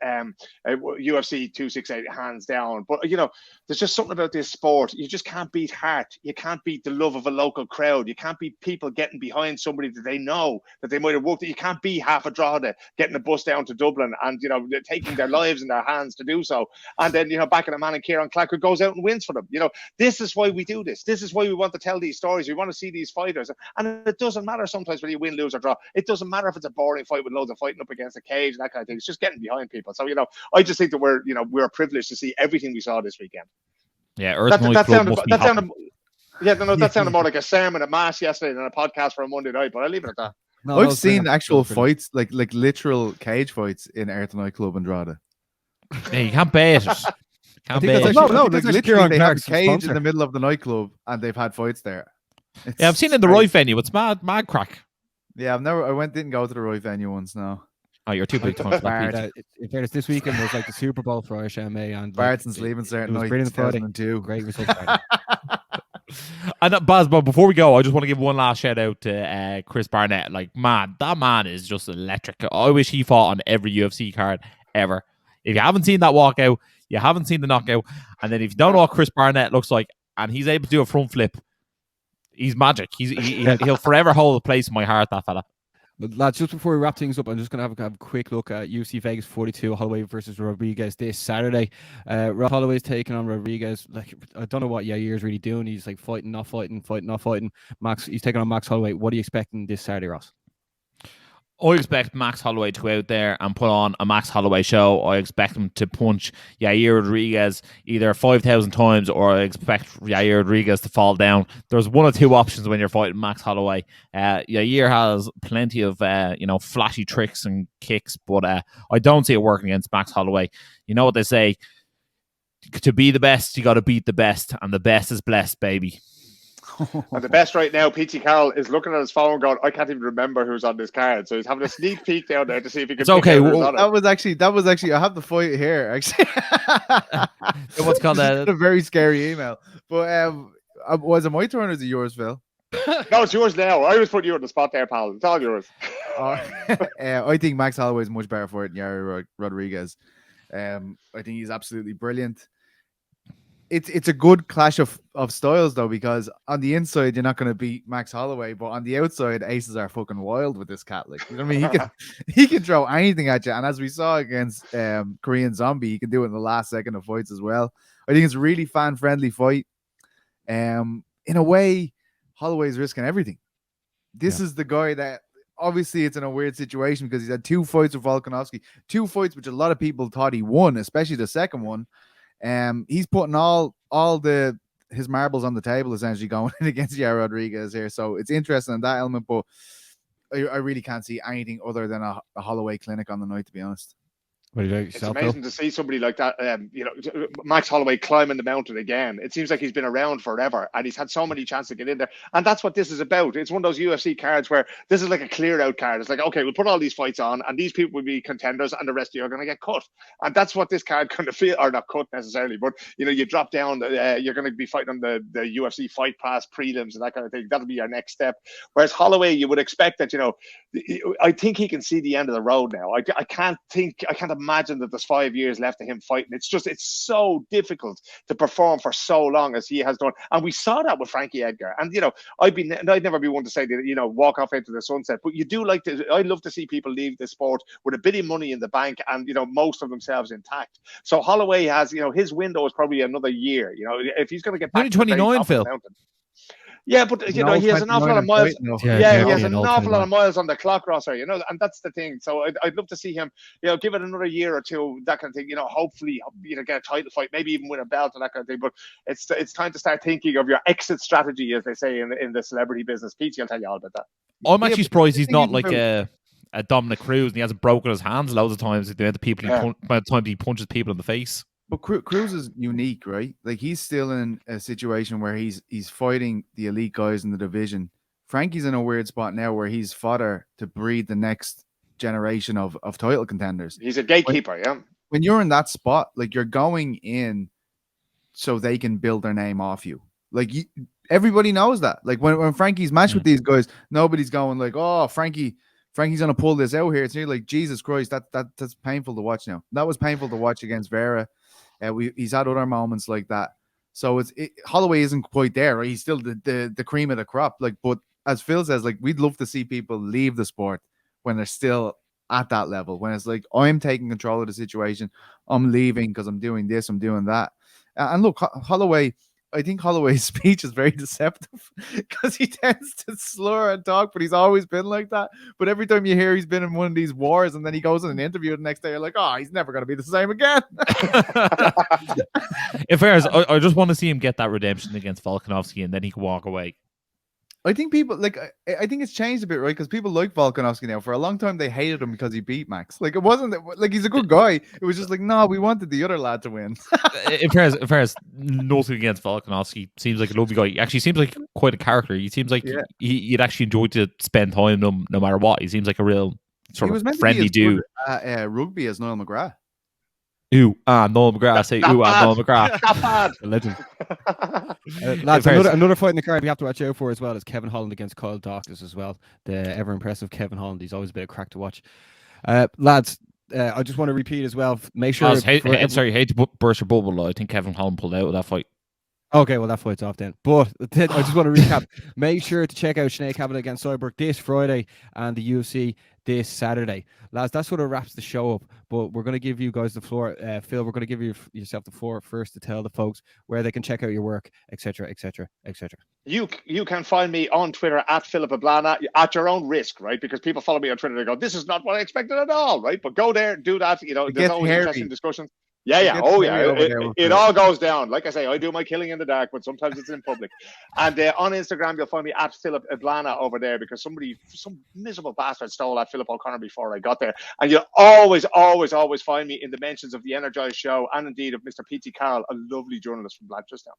Speaker 4: UFC 268 hands down. But there's just something about this sport. You just can't beat heart. You can't beat the love of a local crowd. You can't beat people getting behind somebody that they know that they might have worked. You can't beat half a Drogheda getting a bus down to Dublin and taking their lives in their hands to do so. And then back in a man and Kieran Clark who goes out and wins for them. This is why we do this. This is why we want to tell these stories. We want to see these fighters, and it doesn't matter sometimes whether you win, lose, or draw. It doesn't matter if it's a boring fight with loads of fighting up against a cage and that kind of thing. It's just getting behind people. So I just think that we're privileged to see everything we saw this weekend.
Speaker 3: Yeah,
Speaker 4: that sounded more like a sermon at mass yesterday than a podcast for a Monday night. But I'll leave it at that.
Speaker 5: No, I've seen actual fights, like literal cage fights in Earth Nightclub in Drogheda.
Speaker 3: Yeah, you can't beat it.
Speaker 5: Literally they have a cage in the middle of the nightclub and they've had fights there.
Speaker 3: I've seen it in the right venue. It's mad crack.
Speaker 5: Yeah, didn't go to the right venue once now.
Speaker 3: Oh, you're too big to talk about.
Speaker 2: In fairness, this weekend was like the Super Bowl for Irish MMA, and
Speaker 5: Barton's leaving certain night. Brilliant Friday.
Speaker 2: Great result.
Speaker 3: And Baz, but before we go, I just want to give one last shout out to Chris Barnett. That man is just electric. I wish he fought on every UFC card ever. If you haven't seen that walkout, you haven't seen the knockout, and then if you don't know what Chris Barnett looks like, and he's able to do a front flip, he's magic. He'll forever hold a place in my heart, that fella.
Speaker 2: But lads, just before we wrap things up, I'm just going to have a quick look at UFC Vegas 42, Holloway versus Rodriguez this Saturday. Rob Holloway's taking on Rodriguez. Like, I don't know what Yair's really doing. He's like fighting, not fighting, fighting, not fighting. He's taking on Max Holloway. What are you expecting this Saturday, Ross?
Speaker 3: I expect Max Holloway to go out there and put on a Max Holloway show. I expect him to punch Yair Rodriguez either 5,000 times, or I expect Yair Rodriguez to fall down. There's one or two options when you're fighting Max Holloway. Yair has plenty of flashy tricks and kicks, but I don't see it working against Max Holloway. You know what they say? To be the best, you got to beat the best, and the best is blessed, baby.
Speaker 4: And the best right now, Petesy Carroll is looking at his phone going, I can't even remember who's on this card. So he's having a sneak peek down there to see if he can.
Speaker 3: It's okay.
Speaker 5: That was actually. I have the fight here. Actually,
Speaker 3: what's called
Speaker 5: a very scary email. But was it my turn or is it yours, Phil?
Speaker 4: No, it's yours now. I was putting you on the spot there, pal. It's all yours.
Speaker 5: I think Max Holloway is much better for it than Yair Rodriguez. I think he's absolutely brilliant. It's a good clash of styles though, because on the inside you're not going to beat Max Holloway, but on the outside aces are fucking wild with this cat. Like, you know what I mean? He can throw anything at you, and as we saw against Korean Zombie, he can do it in the last second of fights as well. I think it's a really fan friendly fight. In a way, Holloway's risking everything. This is the guy that obviously it's in a weird situation because he's had 2 fights with Volkanovski, 2 fights which a lot of people thought he won, especially the second one. He's putting all his marbles on the table, essentially going in against Yair Rodriguez here. So it's interesting in that element, but I really can't see anything other than a Holloway clinic on the night, to be honest.
Speaker 4: It's amazing to see somebody like that, Max Holloway climbing the mountain again. It seems like he's been around forever, and he's had so many chances to get in there. And that's what this is about. It's one of those UFC cards where this is like a clear out card. It's like, okay, we'll put all these fights on, and these people will be contenders, and the rest of you are going to get cut. And that's what this card kind of feel, or not cut necessarily, but you drop down. You're going to be fighting on the UFC Fight Pass prelims and that kind of thing. That'll be your next step. Whereas Holloway, you would expect that. I think he can see the end of the road now. I can't imagine that there's 5 years left of him fighting. It's so difficult to perform for so long as he has done, and we saw that with Frankie Edgar. And I'd never be one to say that walk off into the sunset, but you do I love to see people leave the sport with a bit of money in the bank and most of themselves intact. So Holloway has his window is probably another year. If he's going to get back to
Speaker 3: 29, Phil.
Speaker 4: Yeah, but he has an awful lot of miles. He has an awful lot of miles on the clock, Rosser. And that's the thing. So I'd love to see him, give it another year or two, that kind of thing. Hopefully, get a title fight, maybe even win a belt and that kind of thing. But it's time to start thinking of your exit strategy, as they say in the celebrity business. Pete, I'll tell you all about that.
Speaker 3: I'm actually surprised he's not like a Dominic Cruz, and he hasn't broken his hands loads of times. By the time he punches people in the face.
Speaker 5: But Cruz is unique, right? Like, he's still in a situation where he's fighting the elite guys in the division. Frankie's in a weird spot now where he's fodder to breed the next generation of title contenders.
Speaker 4: He's a gatekeeper,
Speaker 5: When you're in that spot, like, you're going in so they can build their name off you. Like, everybody knows that. Like, when Frankie's matched with these guys, nobody's going like, oh, Frankie's gonna pull this out here. It's nearly like, Jesus Christ, that's painful to watch now. That was painful to watch against Vera. He's had other moments like that. So Holloway isn't quite there, right? He's still the cream of the crop. Like, but as Phil says, like, we'd love to see people leave the sport when they're still at that level. When it's like, I'm taking control of the situation, I'm leaving because I'm doing this, I'm doing that. And look, Holloway, I think Holloway's speech is very deceptive because he tends to slur and talk, but he's always been like that. But every time you hear he's been in one of these wars and then he goes in an interview the next day, you're like, oh, he's never going to be the same again.
Speaker 3: In fairness, I just want to see him get that redemption against Volkanovski, and then he can walk away.
Speaker 5: I think people I think it's changed a bit, right? Because people like Volkanovski now. For a long time, they hated him because he beat Max. Like, it wasn't like he's a good guy. It was just like, no, we wanted the other lad to win.
Speaker 3: In fairness, nothing against Volkanovski. Seems like a lovely guy. He actually seems like quite a character. He seems like he'd actually enjoy to spend time no matter what. He seems like a real sort of friendly dude.
Speaker 5: Rugby as Noel McGrath.
Speaker 3: Noel McGrath. I say Noel McGrath.
Speaker 4: Not bad.
Speaker 2: A legend. Lads, another fight in the card we have to watch out for as well is Kevin Holland against Kyle Daukaus as well. The ever impressive Kevin Holland. He's always a bit of crack to watch. Lads, I just want to repeat as well. Make sure.
Speaker 3: Hate to burst your bubble. I think Kevin Holland pulled out of that fight.
Speaker 2: Okay, well that fight's off then. But I just want to recap. Make sure to check out Sinead Kavanagh against Cyborg this Friday and the UFC this Saturday. Lads, that sort of wraps the show up. But we're going to give you guys the floor. Phil, we're going to give yourself the floor first to tell the folks where they can check out your work, etc., etc., etc.
Speaker 4: You can find me on Twitter at Philip Ablana at your own risk, right? Because people follow me on Twitter, they go, "This is not what I expected at all," right? But go there, do that. There's always interesting discussions. Yeah. Oh, yeah. It all goes down. Like I say, I do my killing in the dark, but sometimes it's in public. And on Instagram, you'll find me at Philip Ablana over there because some miserable bastard stole that Philip O'Connor before I got there. And you'll always find me in the mentions of the Energized show and indeed of Mr. Petesy Carroll, a lovely journalist from Blanchardstown.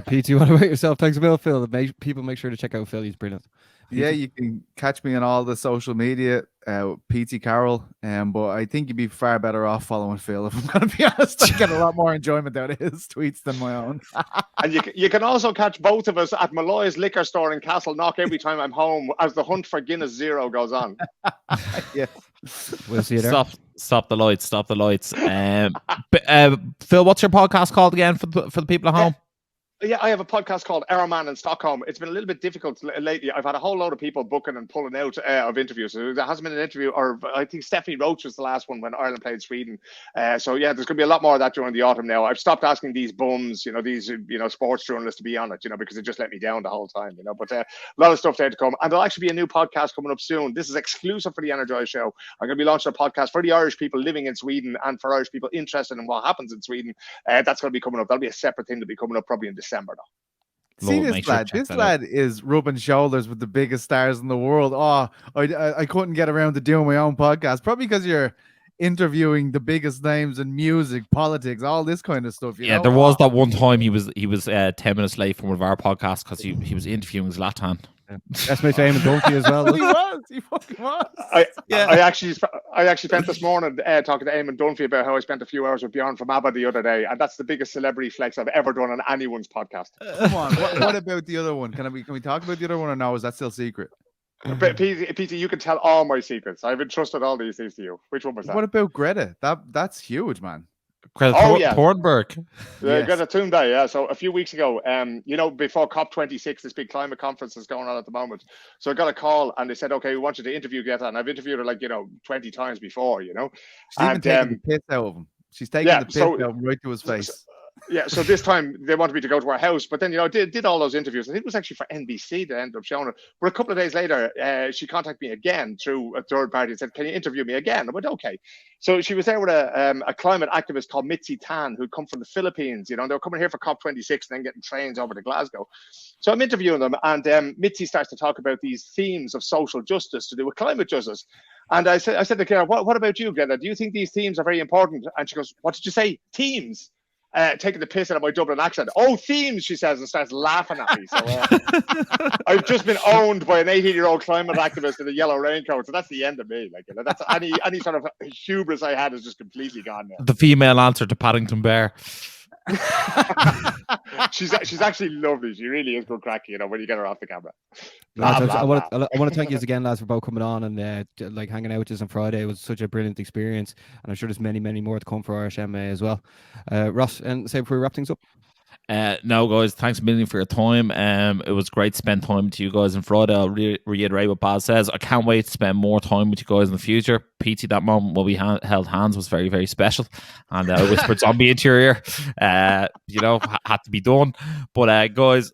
Speaker 2: Pete, you want to wait yourself? Thanks a million, Phil. People make sure to check out Phil. He's brilliant.
Speaker 5: Yeah, you can catch me on all the social media, Petesy Carroll. But I think you'd be far better off following Phil. If I'm going to be honest, I get a lot more enjoyment out of his tweets than my own.
Speaker 4: And you can also catch both of us at Malloy's liquor store in Castleknock every time I'm home as the hunt for Guinness Zero goes on.
Speaker 5: Yeah,
Speaker 2: we'll see you there.
Speaker 3: Stop the lights. Stop the lights. Phil, what's your podcast called again for the people at home?
Speaker 4: Yeah, I have a podcast called Our Man in Stockholm. It's been a little bit difficult lately. I've had a whole load of people booking and pulling out of interviews. So there hasn't been an interview, or I think Stephanie Roach was the last one when Ireland played Sweden. So yeah, there's going to be a lot more of that during the autumn now. I've stopped asking these bums, these sports journalists to be on it, because they just let me down the whole time, But a lot of stuff there to come. And there'll actually be a new podcast coming up soon. This is exclusive for the Energized show. I'm going to be launching a podcast for the Irish people living in Sweden and for Irish people interested in what happens in Sweden. That's going to be coming up. That'll be a separate thing to be coming up probably in December, though.
Speaker 5: See this lad. This lad is rubbing shoulders with the biggest stars in the world. Oh, I couldn't get around to doing my own podcast. Probably because you're interviewing the biggest names in music, politics, all this kind of stuff.
Speaker 3: There was that one time he was 10 minutes late from one of our podcasts because he was interviewing Zlatan.
Speaker 2: That's my fame and Donkey as well.
Speaker 5: He fucking was.
Speaker 4: I actually spent this morning talking to Eamon Dunphy about how I spent a few hours with Bjorn from ABBA the other day, and that's the biggest celebrity flex I've ever done on anyone's podcast.
Speaker 5: Come on, what about the other one? Can we talk about the other one, or no? Is that still secret?
Speaker 4: Peter, you can tell all my secrets. I've entrusted all these things to you. Which one was that?
Speaker 5: What about Greta? That's huge, man.
Speaker 3: Thornberg.
Speaker 4: Yes. Greta Thunberg, yeah. So a few weeks ago, before COP26, this big climate conference is going on at the moment. So I got a call and they said, okay, we want you to interview Greta. And I've interviewed her 20 times before,
Speaker 5: She's even taking the piss out of him. She's taking the piss out of him right to his face.
Speaker 4: So this time they wanted me to go to her house, but then did all those interviews. I think it was actually for NBC that ended up showing her. But a couple of days later, she contacted me again through a third party and said, "Can you interview me again?" I went, "Okay." So she was there with a climate activist called Mitzi Tan, who'd come from the Philippines. They were coming here for COP26 and then getting trains over to Glasgow. So I'm interviewing them, and Mitzi starts to talk about these themes of social justice to do with climate justice. And I said to Claire, "What about you, Greta? Do you think these themes are very important?" And she goes, "What did you say? Teams?" Taking the piss out of my Dublin accent. "Oh, themes," she says, and starts laughing at me. So I've just been owned by an 18-year-old climate activist in a yellow raincoat. So that's the end of me. That's any sort of hubris I had is just completely gone now.
Speaker 3: The female answer to Paddington Bear.
Speaker 4: She's actually lovely. She really is good crack, when you get her off the camera.
Speaker 2: I want to thank you again, lads, for both coming on and hanging out with us on Friday. It was such a brilliant experience, and I'm sure there's many more to come for Irish MMA as well. Ross, and say before we wrap things up.
Speaker 3: No, guys, thanks a million for your time. It was great to spend time with you guys on Friday. I'll reiterate what Baz says. I can't wait to spend more time with you guys in the future. Petey, that moment when we held hands was very, very special. And I whispered zombie into your ear. Had to be done. But guys,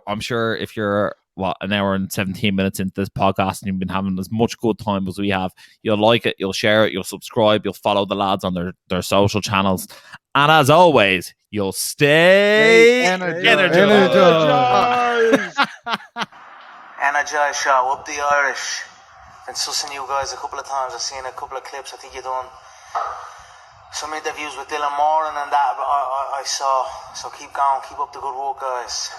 Speaker 3: I'm sure if you're an hour and 17 minutes into this podcast and you've been having as much good time as we have, you'll like it, you'll share it, you'll subscribe, you'll follow the lads on their social channels. And as always, you'll stay energized.
Speaker 1: Energized show, up the Irish. Been sussing you guys a couple of times. I've seen a couple of clips. I think you've done some interviews with Dylan Moran and that I saw. So keep going, keep up the good work, guys.